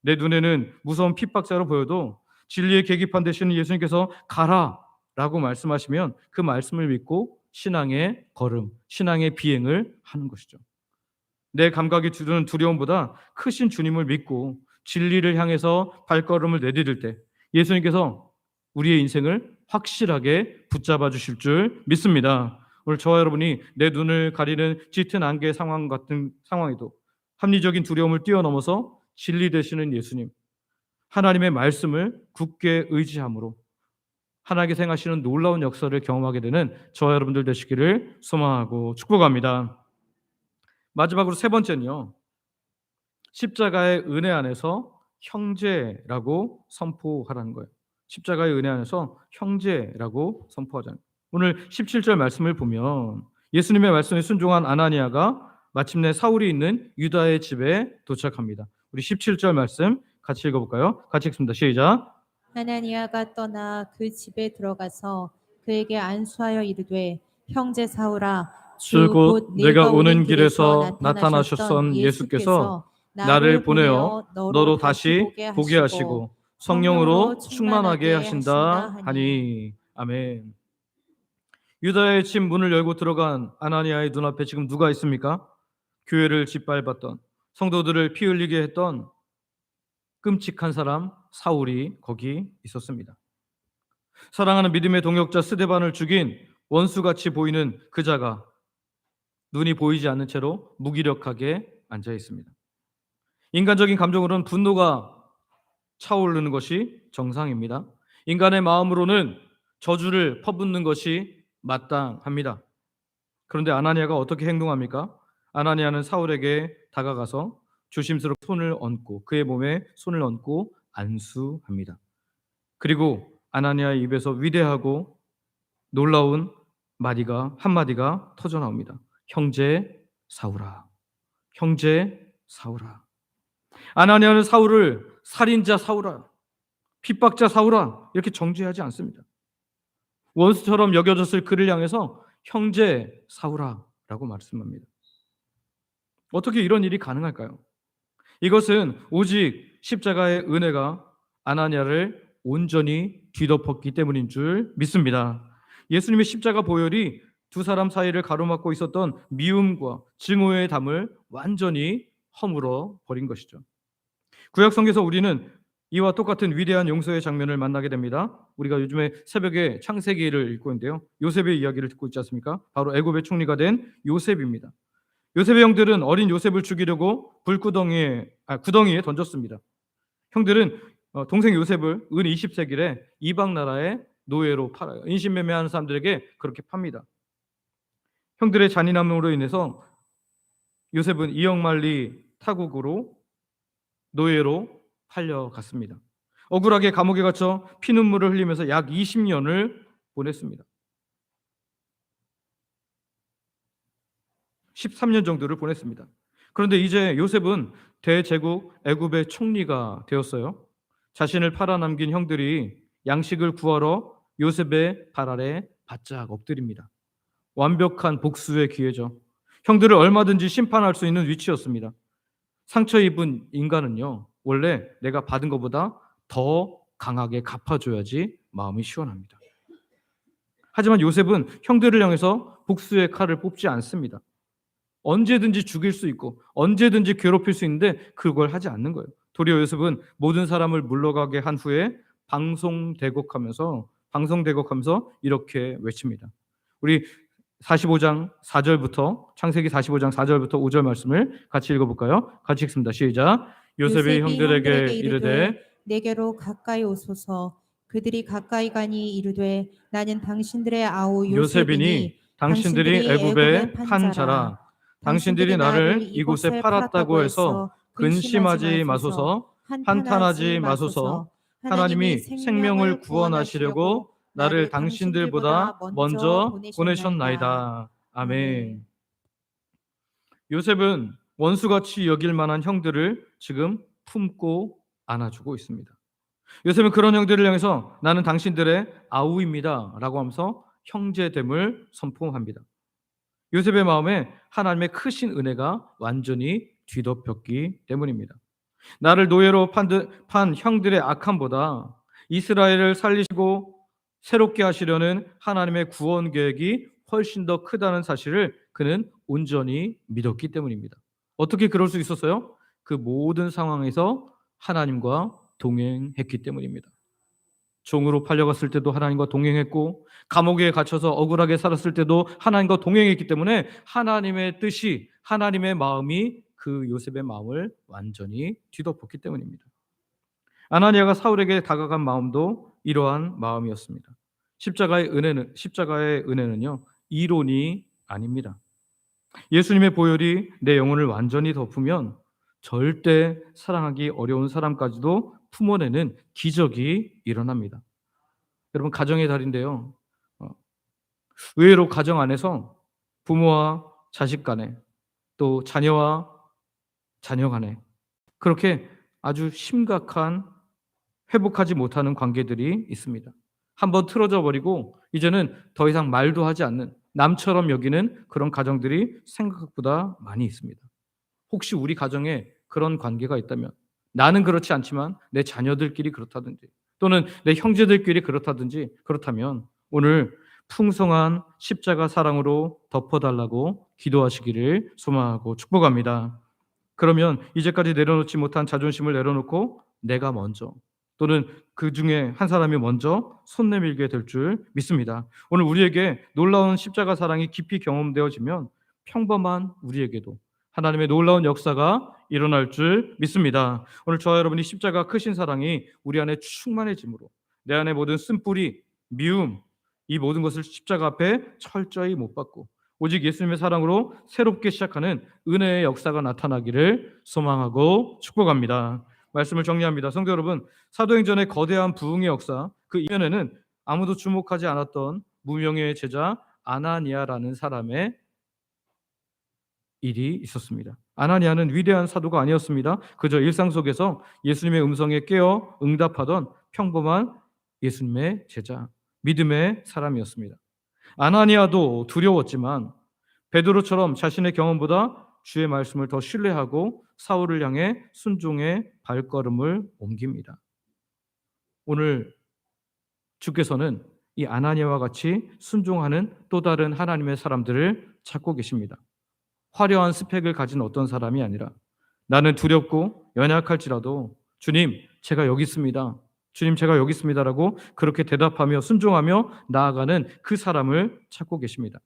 내 눈에는 무서운 핍박자로 보여도 진리의 계기판 되시는 예수님께서 가라라고 말씀하시면 그 말씀을 믿고 신앙의 걸음, 신앙의 비행을 하는 것이죠. 내 감각이 주는 두려움보다 크신 주님을 믿고 진리를 향해서 발걸음을 내디딜 때 예수님께서 우리의 인생을 확실하게 붙잡아 주실 줄 믿습니다. 오늘 저와 여러분이 내 눈을 가리는 짙은 안개 상황 같은 상황에도 합리적인 두려움을 뛰어넘어서 진리 되시는 예수님, 하나님의 말씀을 굳게 의지함으로 하나님께서 행하시는 놀라운 역사를 경험하게 되는 저와 여러분들 되시기를 소망하고 축복합니다. 마지막으로 세 번째는요, 십자가의 은혜 안에서 형제라고 선포하라는 거예요. 십자가의 은혜 안에서 형제라고 선포하자는 거예요. 오늘 17절 말씀을 보면 예수님의 말씀에 순종한 아나니아가 마침내 사울이 있는 유다의 집에 도착합니다. 우리 17절 말씀 같이 읽어볼까요? 같이 읽습니다. 시작. 하나니아가 떠나 그 집에 들어가서 그에게 안수하여 이르되 형제 사울아 주 곧 내가 오는 길에서 나타나셨던 예수께서 나를 보내어 너로 다시 보게 하시고 성령으로 충만하게 하신다 하니. 아멘. 유다의 집 문을 열고 들어간 아나니아의 눈앞에 지금 누가 있습니까? 교회를 짓밟았던, 성도들을 피 흘리게 했던 끔찍한 사람 사울이 거기 있었습니다. 사랑하는 믿음의 동역자 스데반을 죽인 원수같이 보이는 그 자가 눈이 보이지 않는 채로 무기력하게 앉아 있습니다. 인간적인 감정으로는 분노가 차오르는 것이 정상입니다. 인간의 마음으로는 저주를 퍼붓는 것이 마땅합니다. 그런데 아나니아가 어떻게 행동합니까? 아나니아는 사울에게 다가가서 조심스럽게 손을 얹고 그의 몸에 손을 얹고 안수합니다. 그리고 아나니아의 입에서 위대하고 놀라운 한마디가 터져 나옵니다. 형제 사울아, 형제 사울아. 아나니아는 사울을 살인자 사울아, 핍박자 사울아 이렇게 정죄하지 않습니다. 원수처럼 여겨졌을 그를 향해서 형제 사울아라고 말씀합니다. 어떻게 이런 일이 가능할까요? 이것은 오직 십자가의 은혜가 아나니아를 온전히 뒤덮었기 때문인 줄 믿습니다. 예수님의 십자가 보혈이 두 사람 사이를 가로막고 있었던 미움과 증오의 담을 완전히 허물어 버린 것이죠. 구약 성경에서 우리는 이와 똑같은 위대한 용서의 장면을 만나게 됩니다. 우리가 요즘에 새벽에 창세기를 읽고 있는데요. 요셉의 이야기를 듣고 있지 않습니까? 바로 애굽의 총리가 된 요셉입니다. 요셉의 형들은 어린 요셉을 죽이려고 구덩이에 던졌습니다. 형들은 동생 요셉을 은 20세기에 이방 나라의 노예로 팔아요. 인신매매하는 사람들에게 그렇게 팝니다. 형들의 잔인함으로 인해서 요셉은 이역만리 타국으로 노예로 팔려갔습니다. 억울하게 감옥에 갇혀 피눈물을 흘리면서 약 20년을 보냈습니다. 13년 정도를 보냈습니다. 그런데 이제 요셉은 대제국 애굽의 총리가 되었어요. 자신을 팔아남긴 형들이 양식을 구하러 요셉의 발 아래 바짝 엎드립니다. 완벽한 복수의 기회죠. 형들을 얼마든지 심판할 수 있는 위치였습니다. 상처 입은 인간은요, 원래 내가 받은 것보다 더 강하게 갚아줘야지 마음이 시원합니다. 하지만 요셉은 형들을 향해서 복수의 칼을 뽑지 않습니다. 언제든지 죽일 수 있고 언제든지 괴롭힐 수 있는데 그걸 하지 않는 거예요. 도리어 요셉은 모든 사람을 물러가게 한 후에 방송대곡하면서 이렇게 외칩니다. 우리 45장 4절부터 창세기 45장 4절부터 5절 말씀을 같이 읽어볼까요? 같이 읽습니다. 시작. 요셉이 형들에게 이르되 내게로 가까이 오소서. 그들이 가까이 가니 이르되 나는 당신들의 아우 요셉이니 당신들이 애굽의 판 자라. 당신들이 나를 이곳에 팔았다고 해서 근심하지 마소서. 한탄하지 마소서. 하나님이 생명을 구원하시려고 나를 당신들보다 먼저 보내셨나이다. 아멘. 요셉은 원수같이 여길 만한 형들을 지금 품고 안아주고 있습니다. 요셉은 그런 형들을 향해서 나는 당신들의 아우입니다 라고 하면서 형제됨을 선포합니다. 요셉의 마음에 하나님의 크신 은혜가 완전히 뒤덮였기 때문입니다. 나를 노예로 판 형들의 악함보다 이스라엘을 살리시고 새롭게 하시려는 하나님의 구원 계획이 훨씬 더 크다는 사실을 그는 온전히 믿었기 때문입니다. 어떻게 그럴 수 있었어요? 그 모든 상황에서 하나님과 동행했기 때문입니다. 종으로 팔려갔을 때도 하나님과 동행했고 감옥에 갇혀서 억울하게 살았을 때도 하나님과 동행했기 때문에 하나님의 뜻이, 하나님의 마음이 그 요셉의 마음을 완전히 뒤덮었기 때문입니다. 아나니아가 사울에게 다가간 마음도 이러한 마음이었습니다. 십자가의 은혜는요, 이론이 아닙니다. 예수님의 보혈이 내 영혼을 완전히 덮으면 절대 사랑하기 어려운 사람까지도 품어내는 기적이 일어납니다. 여러분, 가정의 달인데요. 의외로 가정 안에서 부모와 자식 간에, 또 자녀와 자녀 간에 그렇게 아주 심각한 회복하지 못하는 관계들이 있습니다. 한번 틀어져 버리고 이제는 더 이상 말도 하지 않는, 남처럼 여기는 그런 가정들이 생각보다 많이 있습니다. 혹시 우리 가정에 그런 관계가 있다면, 나는 그렇지 않지만 내 자녀들끼리 그렇다든지 또는 내 형제들끼리 그렇다면 오늘 풍성한 십자가 사랑으로 덮어달라고 기도하시기를 소망하고 축복합니다. 그러면 이제까지 내려놓지 못한 자존심을 내려놓고 내가 먼저, 또는 그 중에 한 사람이 먼저 손 내밀게 될 줄 믿습니다. 오늘 우리에게 놀라운 십자가 사랑이 깊이 경험되어지면 평범한 우리에게도 하나님의 놀라운 역사가 일어날 줄 믿습니다. 오늘 저와 여러분이 십자가 크신 사랑이 우리 안에 충만해짐으로 내 안에 모든 쓴뿌리, 미움, 이 모든 것을 십자가 앞에 철저히 못 박고 오직 예수님의 사랑으로 새롭게 시작하는 은혜의 역사가 나타나기를 소망하고 축복합니다. 말씀을 정리합니다. 성도 여러분, 사도행전의 거대한 부흥의 역사, 그 이면에는 아무도 주목하지 않았던 무명의 제자 아나니아라는 사람의 일이 있었습니다. 아나니아는 위대한 사도가 아니었습니다. 그저 일상 속에서 예수님의 음성에 깨어 응답하던 평범한 예수님의 제자, 믿음의 사람이었습니다. 아나니아도 두려웠지만 베드로처럼 자신의 경험보다 주의 말씀을 더 신뢰하고 사울을 향해 순종의 발걸음을 옮깁니다. 오늘 주께서는 이 아나니아와 같이 순종하는 또 다른 하나님의 사람들을 찾고 계십니다. 화려한 스펙을 가진 어떤 사람이 아니라 나는 두렵고 연약할지라도 주님, 제가 여기 있습니다. 주님 제가 여기 있습니다라고 그렇게 대답하며 순종하며 나아가는 그 사람을 찾고 계십니다.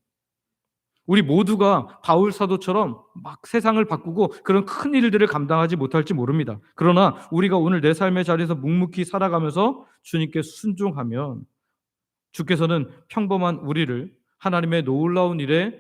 우리 모두가 바울 사도처럼 막 세상을 바꾸고 그런 큰 일들을 감당하지 못할지 모릅니다. 그러나 우리가 오늘 내 삶의 자리에서 묵묵히 살아가면서 주님께 순종하면 주께서는 평범한 우리를 하나님의 놀라운 일에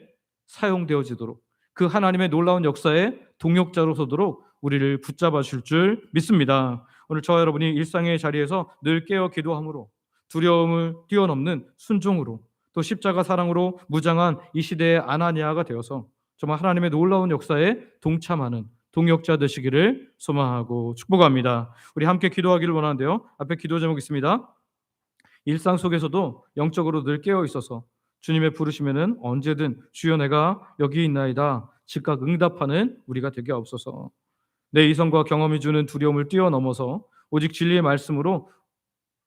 사용되어지도록, 그 하나님의 놀라운 역사의 동역자로 서도록 우리를 붙잡아 줄 줄 믿습니다. 오늘 저와 여러분이 일상의 자리에서 늘 깨어 기도함으로, 두려움을 뛰어넘는 순종으로, 또 십자가 사랑으로 무장한 이 시대의 아나니아가 되어서 정말 하나님의 놀라운 역사에 동참하는 동역자 되시기를 소망하고 축복합니다. 우리 함께 기도하기를 원하는데요. 앞에 기도 제목 있습니다. 일상 속에서도 영적으로 늘 깨어 있어서 주님의 부르시면은 언제든 주여 내가 여기 있나이다 즉각 응답하는 우리가 되게 없어서, 내 이성과 경험이 주는 두려움을 뛰어넘어서 오직 진리의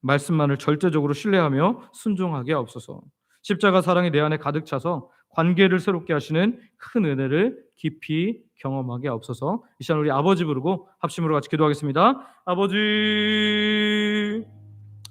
말씀만을 절대적으로 신뢰하며 순종하게 없어서, 십자가 사랑이 내 안에 가득 차서 관계를 새롭게 하시는 큰 은혜를 깊이 경험하게 없어서. 이 시간 우리 아버지 부르고 합심으로 같이 기도하겠습니다. 아버지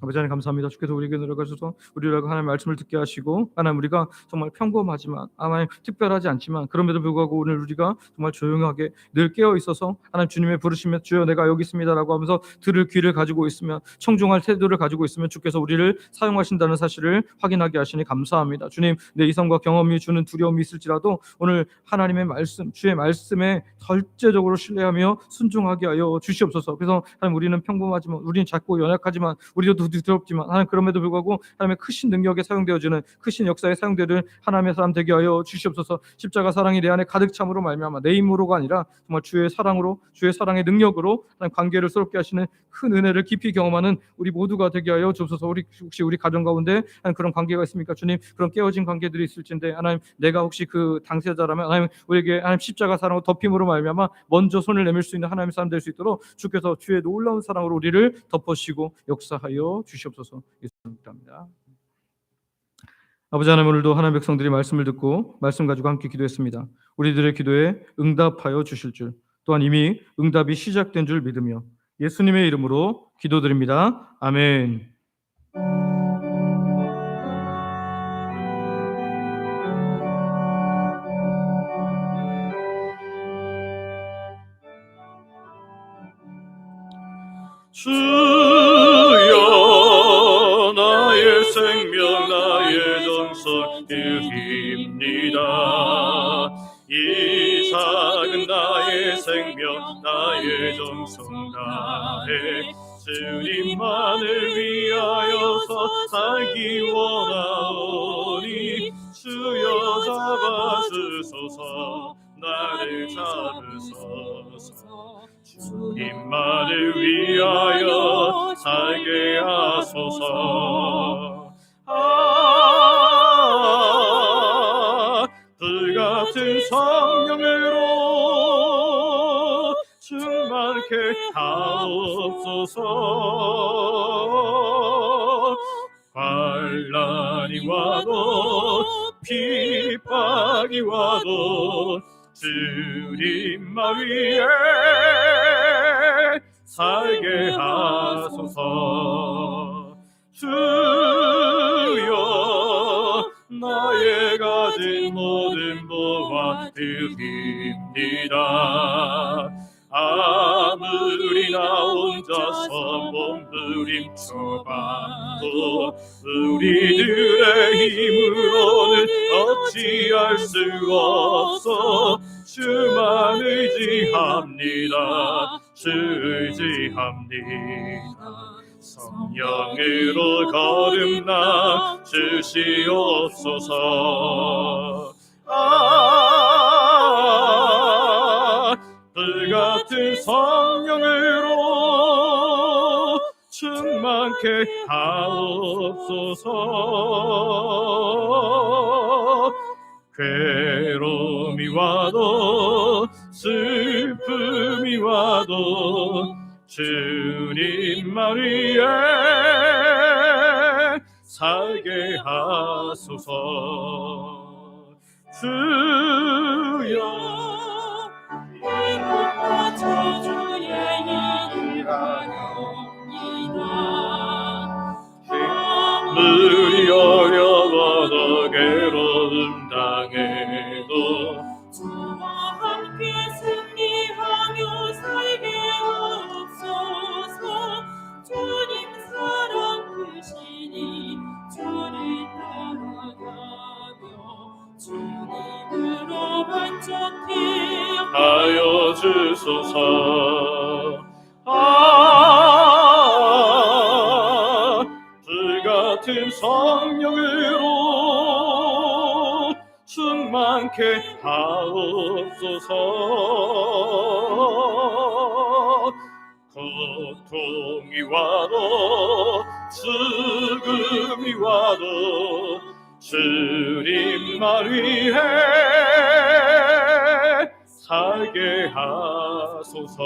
하나님 감사합니다. 주께서 우리에게 노력하셔서 우리를 하나님 말씀을 듣게 하시고, 하나님 우리가 정말 평범하지만 하나님 특별하지 않지만 그럼에도 불구하고 오늘 우리가 정말 조용하게 늘 깨어 있어서 하나님 주님의 부르시면 주여 내가 여기 있습니다라고 하면서 들을 귀를 가지고 있으면, 청중할 태도를 가지고 있으면 주께서 우리를 사용하신다는 사실을 확인하게 하시니 감사합니다. 주님, 내 이성과 경험이 주는 두려움이 있을지라도 오늘 하나님의 말씀, 주의 말씀에 절제적으로 신뢰하며 순종하게 하여 주시옵소서. 그래서 하나님 우리는 평범하지만, 우리는 작고 연약하지만, 우리도 두렵지만 하나님 그럼에도 불구하고 하나님의 크신 능력에 사용되어지는, 크신 역사에 사용되는 하나님의 사람 되게 하여 주시옵소서. 십자가 사랑이 내 안에 가득 참으로 말미암아 내 힘으로가 아니라 정말 주의 사랑으로, 주의 사랑의 능력으로 하나님 관계를 새롭게 하시는 큰 은혜를 깊이 경험하는 우리 모두가 되게 하여 주옵소서. 혹시 우리 가정 가운데 하나님 그런 관계가 있습니까? 주님, 그런 깨어진 관계들이 있을진데 하나님 내가 혹시 그 당사자라면 하나님 우리에게 하나님 십자가 사랑으로 덮임으로 말미암아 먼저 손을 내밀 수 있는 하나님의 사람 될 수 있도록 주께서 주의 놀라운 사랑으로 우리를 덮으시고 역사하여 주시옵소서. 예수님 합니다. 아버지 하나님, 오늘도 하나님 백성들이 말씀을 듣고 말씀 가지고 함께 기도했습니다. 우리들의 기도에 응답하여 주실 줄, 또한 이미 응답이 시작된 줄 믿으며 예수님의 이름으로 기도드립니다. 아멘. 주여 나의 생명 나의 정성 드립니다. 이 작은 나의 생명 나의 정성 다해 주님만을 위하여서 살기 원하오니 주여 잡아주소서 나를 잡으소서 주님만을 위하여 살게 하소서. 불같은 성령으로 충만케 하옵소서. 환난이 와도 핍박이 와도 주님만 위해 살게 하소서. 주여 나의 가진 모든 보화 드립니다. 아무리 나 혼자서 몸부림쳐봐도 우리들의 힘으로는 어찌할 수 없어 주만 의지합니다. 주 의지합니다. 성령으로 거듭나 주시옵소서. 불같은 성령으로 충만케 하옵소서. 괴로움이 와도 슬픔이 와도 주님만 위해 살게 하소서. 주여 이름과 저주의 이름하여 승리하며 살게 하옵소서. 주님 사랑 크시니 주를 따라가며 주님으로 만족해 하여 주소서. 불같은 성령으로 충만케 하옵소서. 고통이 와도 죽음이 와도 주님만 위해 살게 하소서.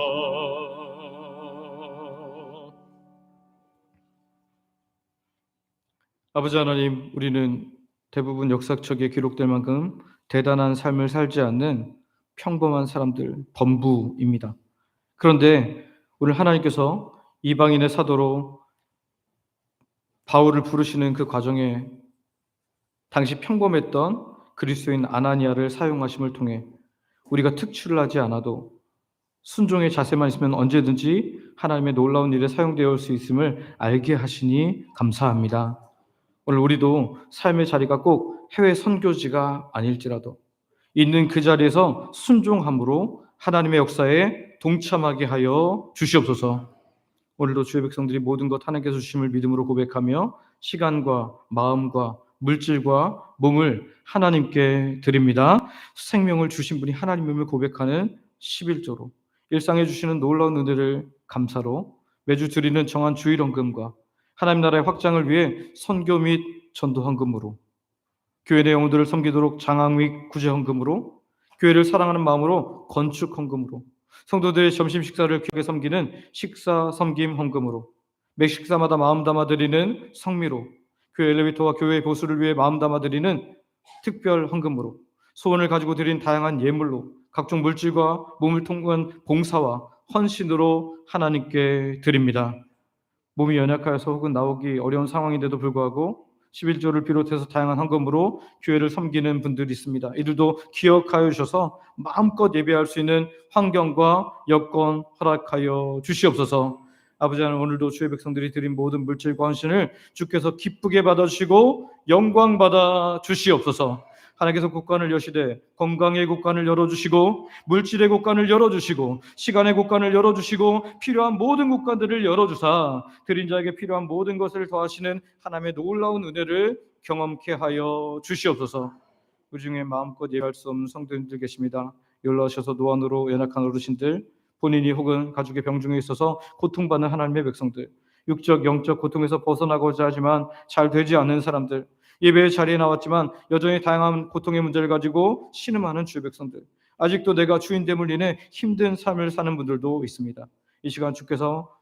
아버지 하나님, 우리는 대부분 역사책에 기록될 만큼 대단한 삶을 살지 않는 평범한 사람들, 범부입니다. 그런데 오늘 하나님께서 이방인의 사도로 바울을 부르시는 그 과정에 당시 평범했던 그리스도인 아나니아를 사용하심을 통해 우리가 특출을 하지 않아도 순종의 자세만 있으면 언제든지 하나님의 놀라운 일에 사용되어 올 수 있음을 알게 하시니 감사합니다. 오늘 우리도 삶의 자리가 꼭 해외 선교지가 아닐지라도 있는 그 자리에서 순종함으로 하나님의 역사에 동참하게 하여 주시옵소서. 오늘도 주의 백성들이 모든 것 하나님께서 주심을 믿음으로 고백하며 시간과 마음과 물질과 몸을 하나님께 드립니다. 생명을 주신 분이 하나님임을 고백하는 11조로 일상에 주시는 놀라운 은혜를 감사로 매주 드리는 정한 주일 헌금과 하나님 나라의 확장을 위해 선교 및 전도 헌금으로 교회 내 영혼들을 섬기도록 장학 및 구제 헌금으로 교회를 사랑하는 마음으로 건축 헌금으로 성도들의 점심 식사를 귀하게 섬기는 식사 섬김 헌금으로 매 식사마다 마음 담아 드리는 성미로 교회 엘리베이터와 교회의 보수를 위해 마음 담아 드리는 특별 헌금으로 소원을 가지고 드린 다양한 예물로 각종 물질과 몸을 통한 봉사와 헌신으로 하나님께 드립니다. 몸이 연약하여서 혹은 나오기 어려운 상황인데도 불구하고 11조를 비롯해서 다양한 헌금으로 교회를 섬기는 분들이 있습니다. 이들도 기억하여 주셔서 마음껏 예배할 수 있는 환경과 여건 허락하여 주시옵소서. 아버지 하나님, 오늘도 주의 백성들이 드린 모든 물질과 헌신을 주께서 기쁘게 받아주시고 영광 받아 주시옵소서. 하나님께서 곳간을 여시되 건강의 곳간을 열어주시고 물질의 곳간을 열어주시고 시간의 곳간을 열어주시고 필요한 모든 곳간들을 열어주사 드린 자에게 필요한 모든 것을 더하시는 하나님의 놀라운 은혜를 경험케 하여 주시옵소서. 그 중에 마음껏 예배할 수 없는 성도님들 계십니다. 연락하셔서 노안으로 연약한 어르신들, 본인이 혹은 가족의 병중에 있어서 고통받는 하나님의 백성들, 육적 영적 고통에서 벗어나고자 하지만 잘 되지 않는 사람들, 예배의 자리에 나왔지만 여전히 다양한 고통의 문제를 가지고 신음하는 주의 백성들, 아직도 내가 주인됨을 인해 힘든 삶을 사는 분들도 있습니다. 이 시간 주께서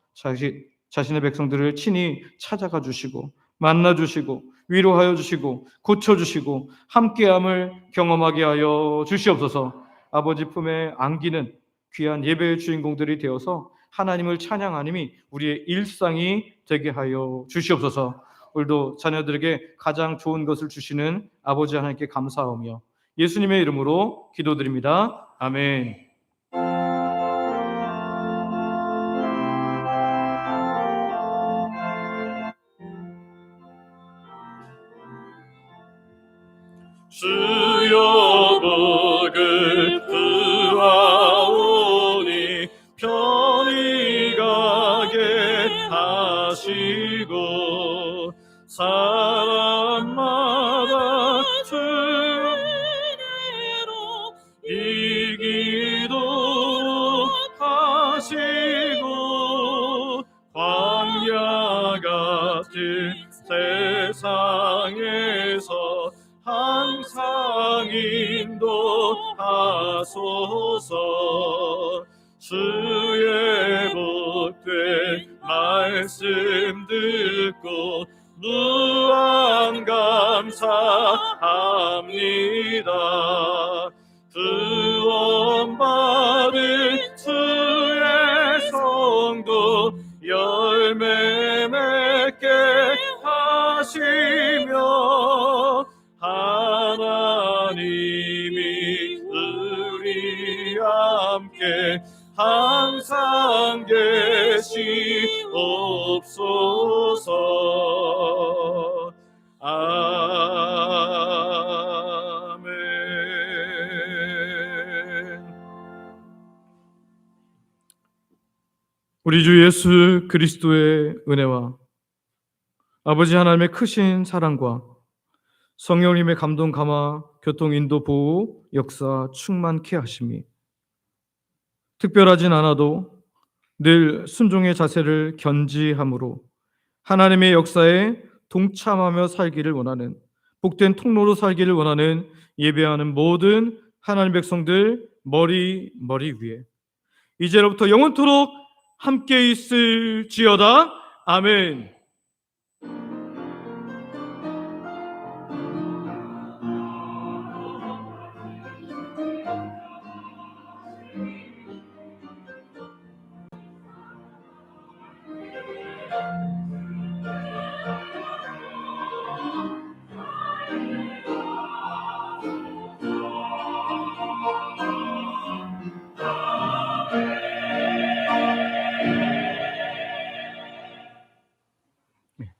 자신의 백성들을 친히 찾아가 주시고 만나 주시고 위로하여 주시고 고쳐 주시고 함께함을 경험하게 하여 주시옵소서. 아버지 품에 안기는 귀한 예배의 주인공들이 되어서 하나님을 찬양하님이 우리의 일상이 되게 하여 주시옵소서. 오늘도 자녀들에게 가장 좋은 것을 주시는 아버지 하나님께 감사하며 예수님의 이름으로 기도드립니다. 아멘. 주여 복을 구하오니 편히 가게 하시고 사람마다 주의로 이기도록 하시고 광야 같은 세상에서 항상 인도하소서. 주의 복된 말씀 듣고 무한 감사합니다. 구원받은 주의 성도 열매 맺게 하시며 하나님이 우리 함께 항상 계시옵소서. 아멘. 우리 주 예수 그리스도의 은혜와 아버지 하나님의 크신 사랑과 성령님의 감동 감화 교통 인도 보호 역사 충만케 하심이 특별하진 않아도 늘 순종의 자세를 견지함으로 하나님의 역사에 동참하며 살기를 원하는 복된 통로로 살기를 원하는 예배하는 모든 하나님 백성들 머리 위에 이제로부터 영원토록 함께 있을지어다. 아멘.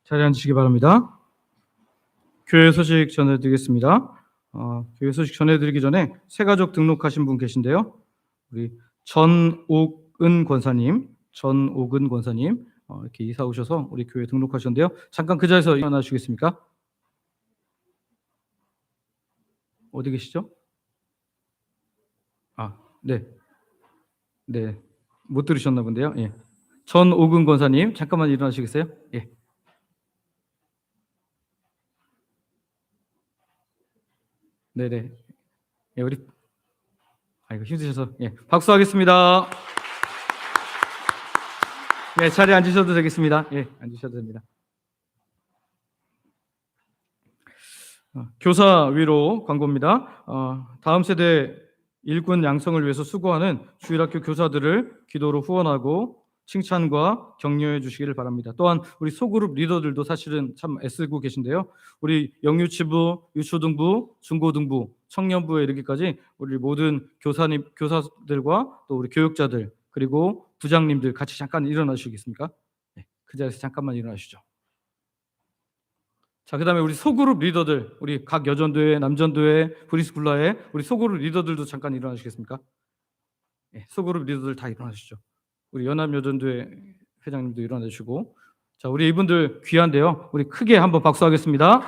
자리에 앉으시기 바랍니다. 교회 소식 전해드리겠습니다. 교회 소식 전해드리기 전에 새가족 등록하신 분 계신데요. 우리 전옥은 권사님 이렇게 이사 오셔서 우리 교회 등록하셨는데요. 잠깐 그 자리에서 일어나 주시겠습니까? 어디 계시죠? 네, 못 들으셨나 본데요. 예. 전옥은 권사님 잠깐만 일어나시겠어요? 예. 네네. 예, 우리 이거 힘드셔서 박수하겠습니다. 네, 자리에 앉으셔도 되겠습니다. 예, 앉으셔도 됩니다. 교사 위로 광고입니다. 다음 세대 일꾼 양성을 위해서 수고하는 주일학교 교사들을 기도로 후원하고 칭찬과 격려해 주시기를 바랍니다. 또한 우리 소그룹 리더들도 사실은 참 애쓰고 계신데요. 우리 영유치부, 유초등부, 중고등부, 청년부에 이르기까지 우리 모든 교사들과 또 우리 교육자들 그리고 부장님들 같이 잠깐 일어나 주시겠습니까? 네, 그 자리에서 잠깐만 일어나시죠. 자, 그다음에 우리 소그룹 리더들, 우리 각 여전도회, 남전도회, 브리스쿨라의 우리 소그룹 리더들도 잠깐 일어나시겠습니까? 네, 소그룹 리더들 다 일어나시죠. 우리 연합여전도회 회장님도 일어나주시고, 자, 우리 이분들 귀한데요. 우리 크게 한번 박수하겠습니다.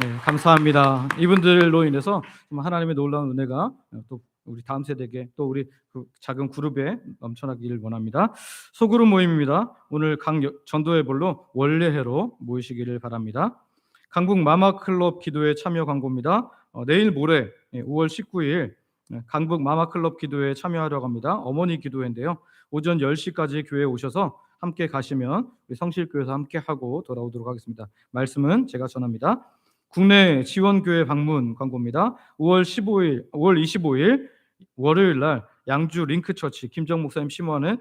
네, 감사합니다. 이분들로 인해서 하나님의 놀라운 은혜가 또 우리 다음 세대에게 또 우리 그 작은 그룹에 넘쳐나기를 원합니다. 소그룹 모임입니다. 오늘 각 전도회별로 원례회로 모이시기를 바랍니다. 강북 마마클럽 기도회 참여 광고입니다. 내일 모레 5월 19일 강북 마마클럽 기도회에 참여하려고 합니다. 어머니 기도회인데요. 오전 10시까지 교회에 오셔서 함께 가시면 우리 성실교회에서 함께 하고 돌아오도록 하겠습니다. 말씀은 제가 전합니다. 국내 지원교회 방문 광고입니다. 5월 25일 월요일 날 양주 링크처치 김정 목사님 심호하는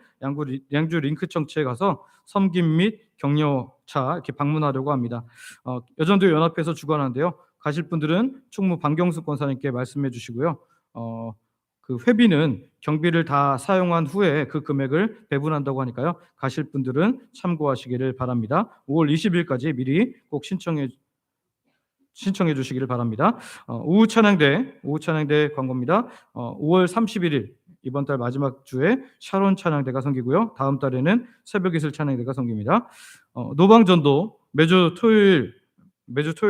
양주 링크처치에 가서 섬김 및 격려차 이렇게 방문하려고 합니다. 여전도 연합회에서 주관하는데요. 가실 분들은 총무 방경수 권사님께 말씀해 주시고요. 그 회비는 경비를 다 사용한 후에 그 금액을 배분한다고 하니까요. 가실 분들은 참고하시기를 바랍니다. 5월 20일까지 미리 꼭 신청해 주시기를 바랍니다. 오후 찬양대 광고입니다. 5월 31일 이번 달 마지막 주에 샤론 찬양대가 섬기고요. 다음 달에는 새벽 이슬 찬양대가 섬깁니다. 노방전도 매주 토요일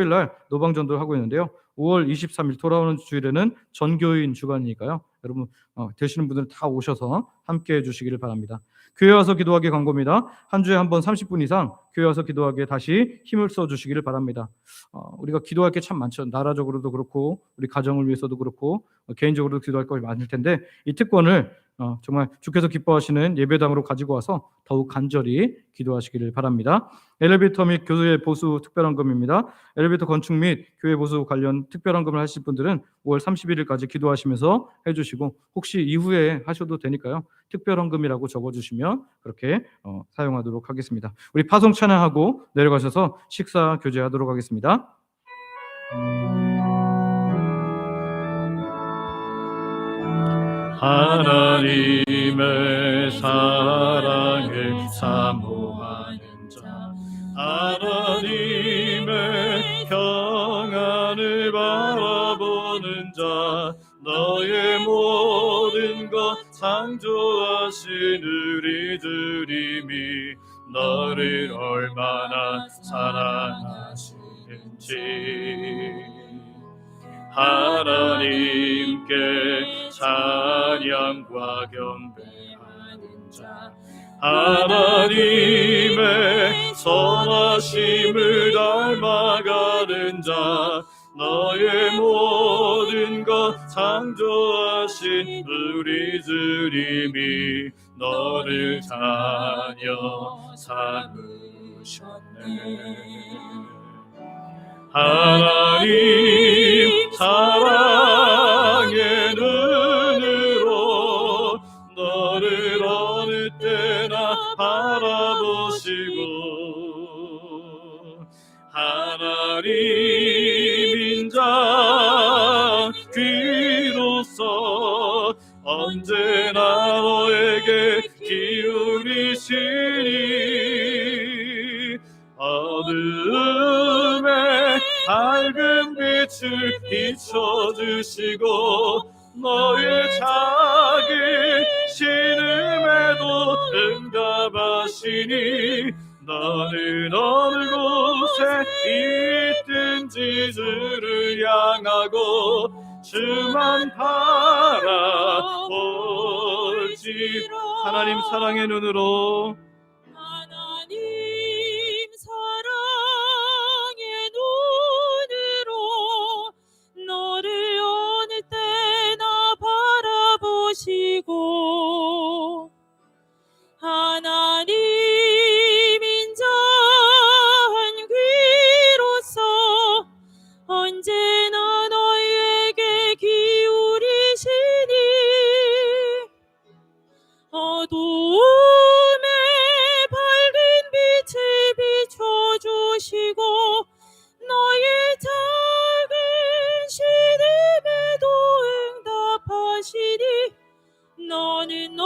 날 노방전도를 하고 있는데요. 5월 23일 돌아오는 주일에는 전교인 주간이니까요. 여러분 되시는 분들 다 오셔서 함께해 주시기를 바랍니다. 교회 와서 기도하기 광고입니다. 한 주에 한 번 30분 이상 교회 와서 기도하기에 다시 힘을 써 주시기를 바랍니다. 우리가 기도할 게 참 많죠. 나라적으로도 그렇고 우리 가정을 위해서도 그렇고 개인적으로도 기도할 것이 많을 텐데 이 특권을 정말 주께서 기뻐하시는 예배당으로 가지고 와서 더욱 간절히 기도하시기를 바랍니다. 엘리베이터 및 교회 보수 특별헌금입니다. 엘리베이터 건축 및 교회 보수 관련 특별헌금을 하실 분들은 5월 31일까지 기도하시면서 해주시고 혹시 이후에 하셔도 되니까요. 특별헌금이라고 적어주시면 그렇게 사용하도록 하겠습니다. 우리 파송 찬양하고 내려가셔서 식사 교제하도록 하겠습니다. 하나님의 사랑을 사모하는 자, 하나님의 평안을 바라보는 자, 너의 모든 것 창조하신 우리들이미 너를 얼마나 사랑하시는지. 하나님께 찬양과 경배하는 자, 하나님의 선하심을 닮아가는 자, 너의 모든 것 창조하신 우리들이미 너를 자녀 삼으셨네. 하나님 사랑의 눈으로 너를 어느 때나 바라보시고, 하나님 인자 귀로서 언제나 너에게 기울이시니 어둠에 밝은 빛을 비춰주시고 너의 작은 신음에도 응답하시니 너는 어느 곳에 있든지 주를 향하고 주만 바라볼지로. 하나님 사랑의 눈으로, 하나님 사랑의 눈으로 너를 어느 때나 바라보시고, 하나님 인자한 귀로서 언제나 너희에게 기울이시니 어두움에 밝은 빛을 비춰주시고 너의 작은 신음에도 응답하시니 너는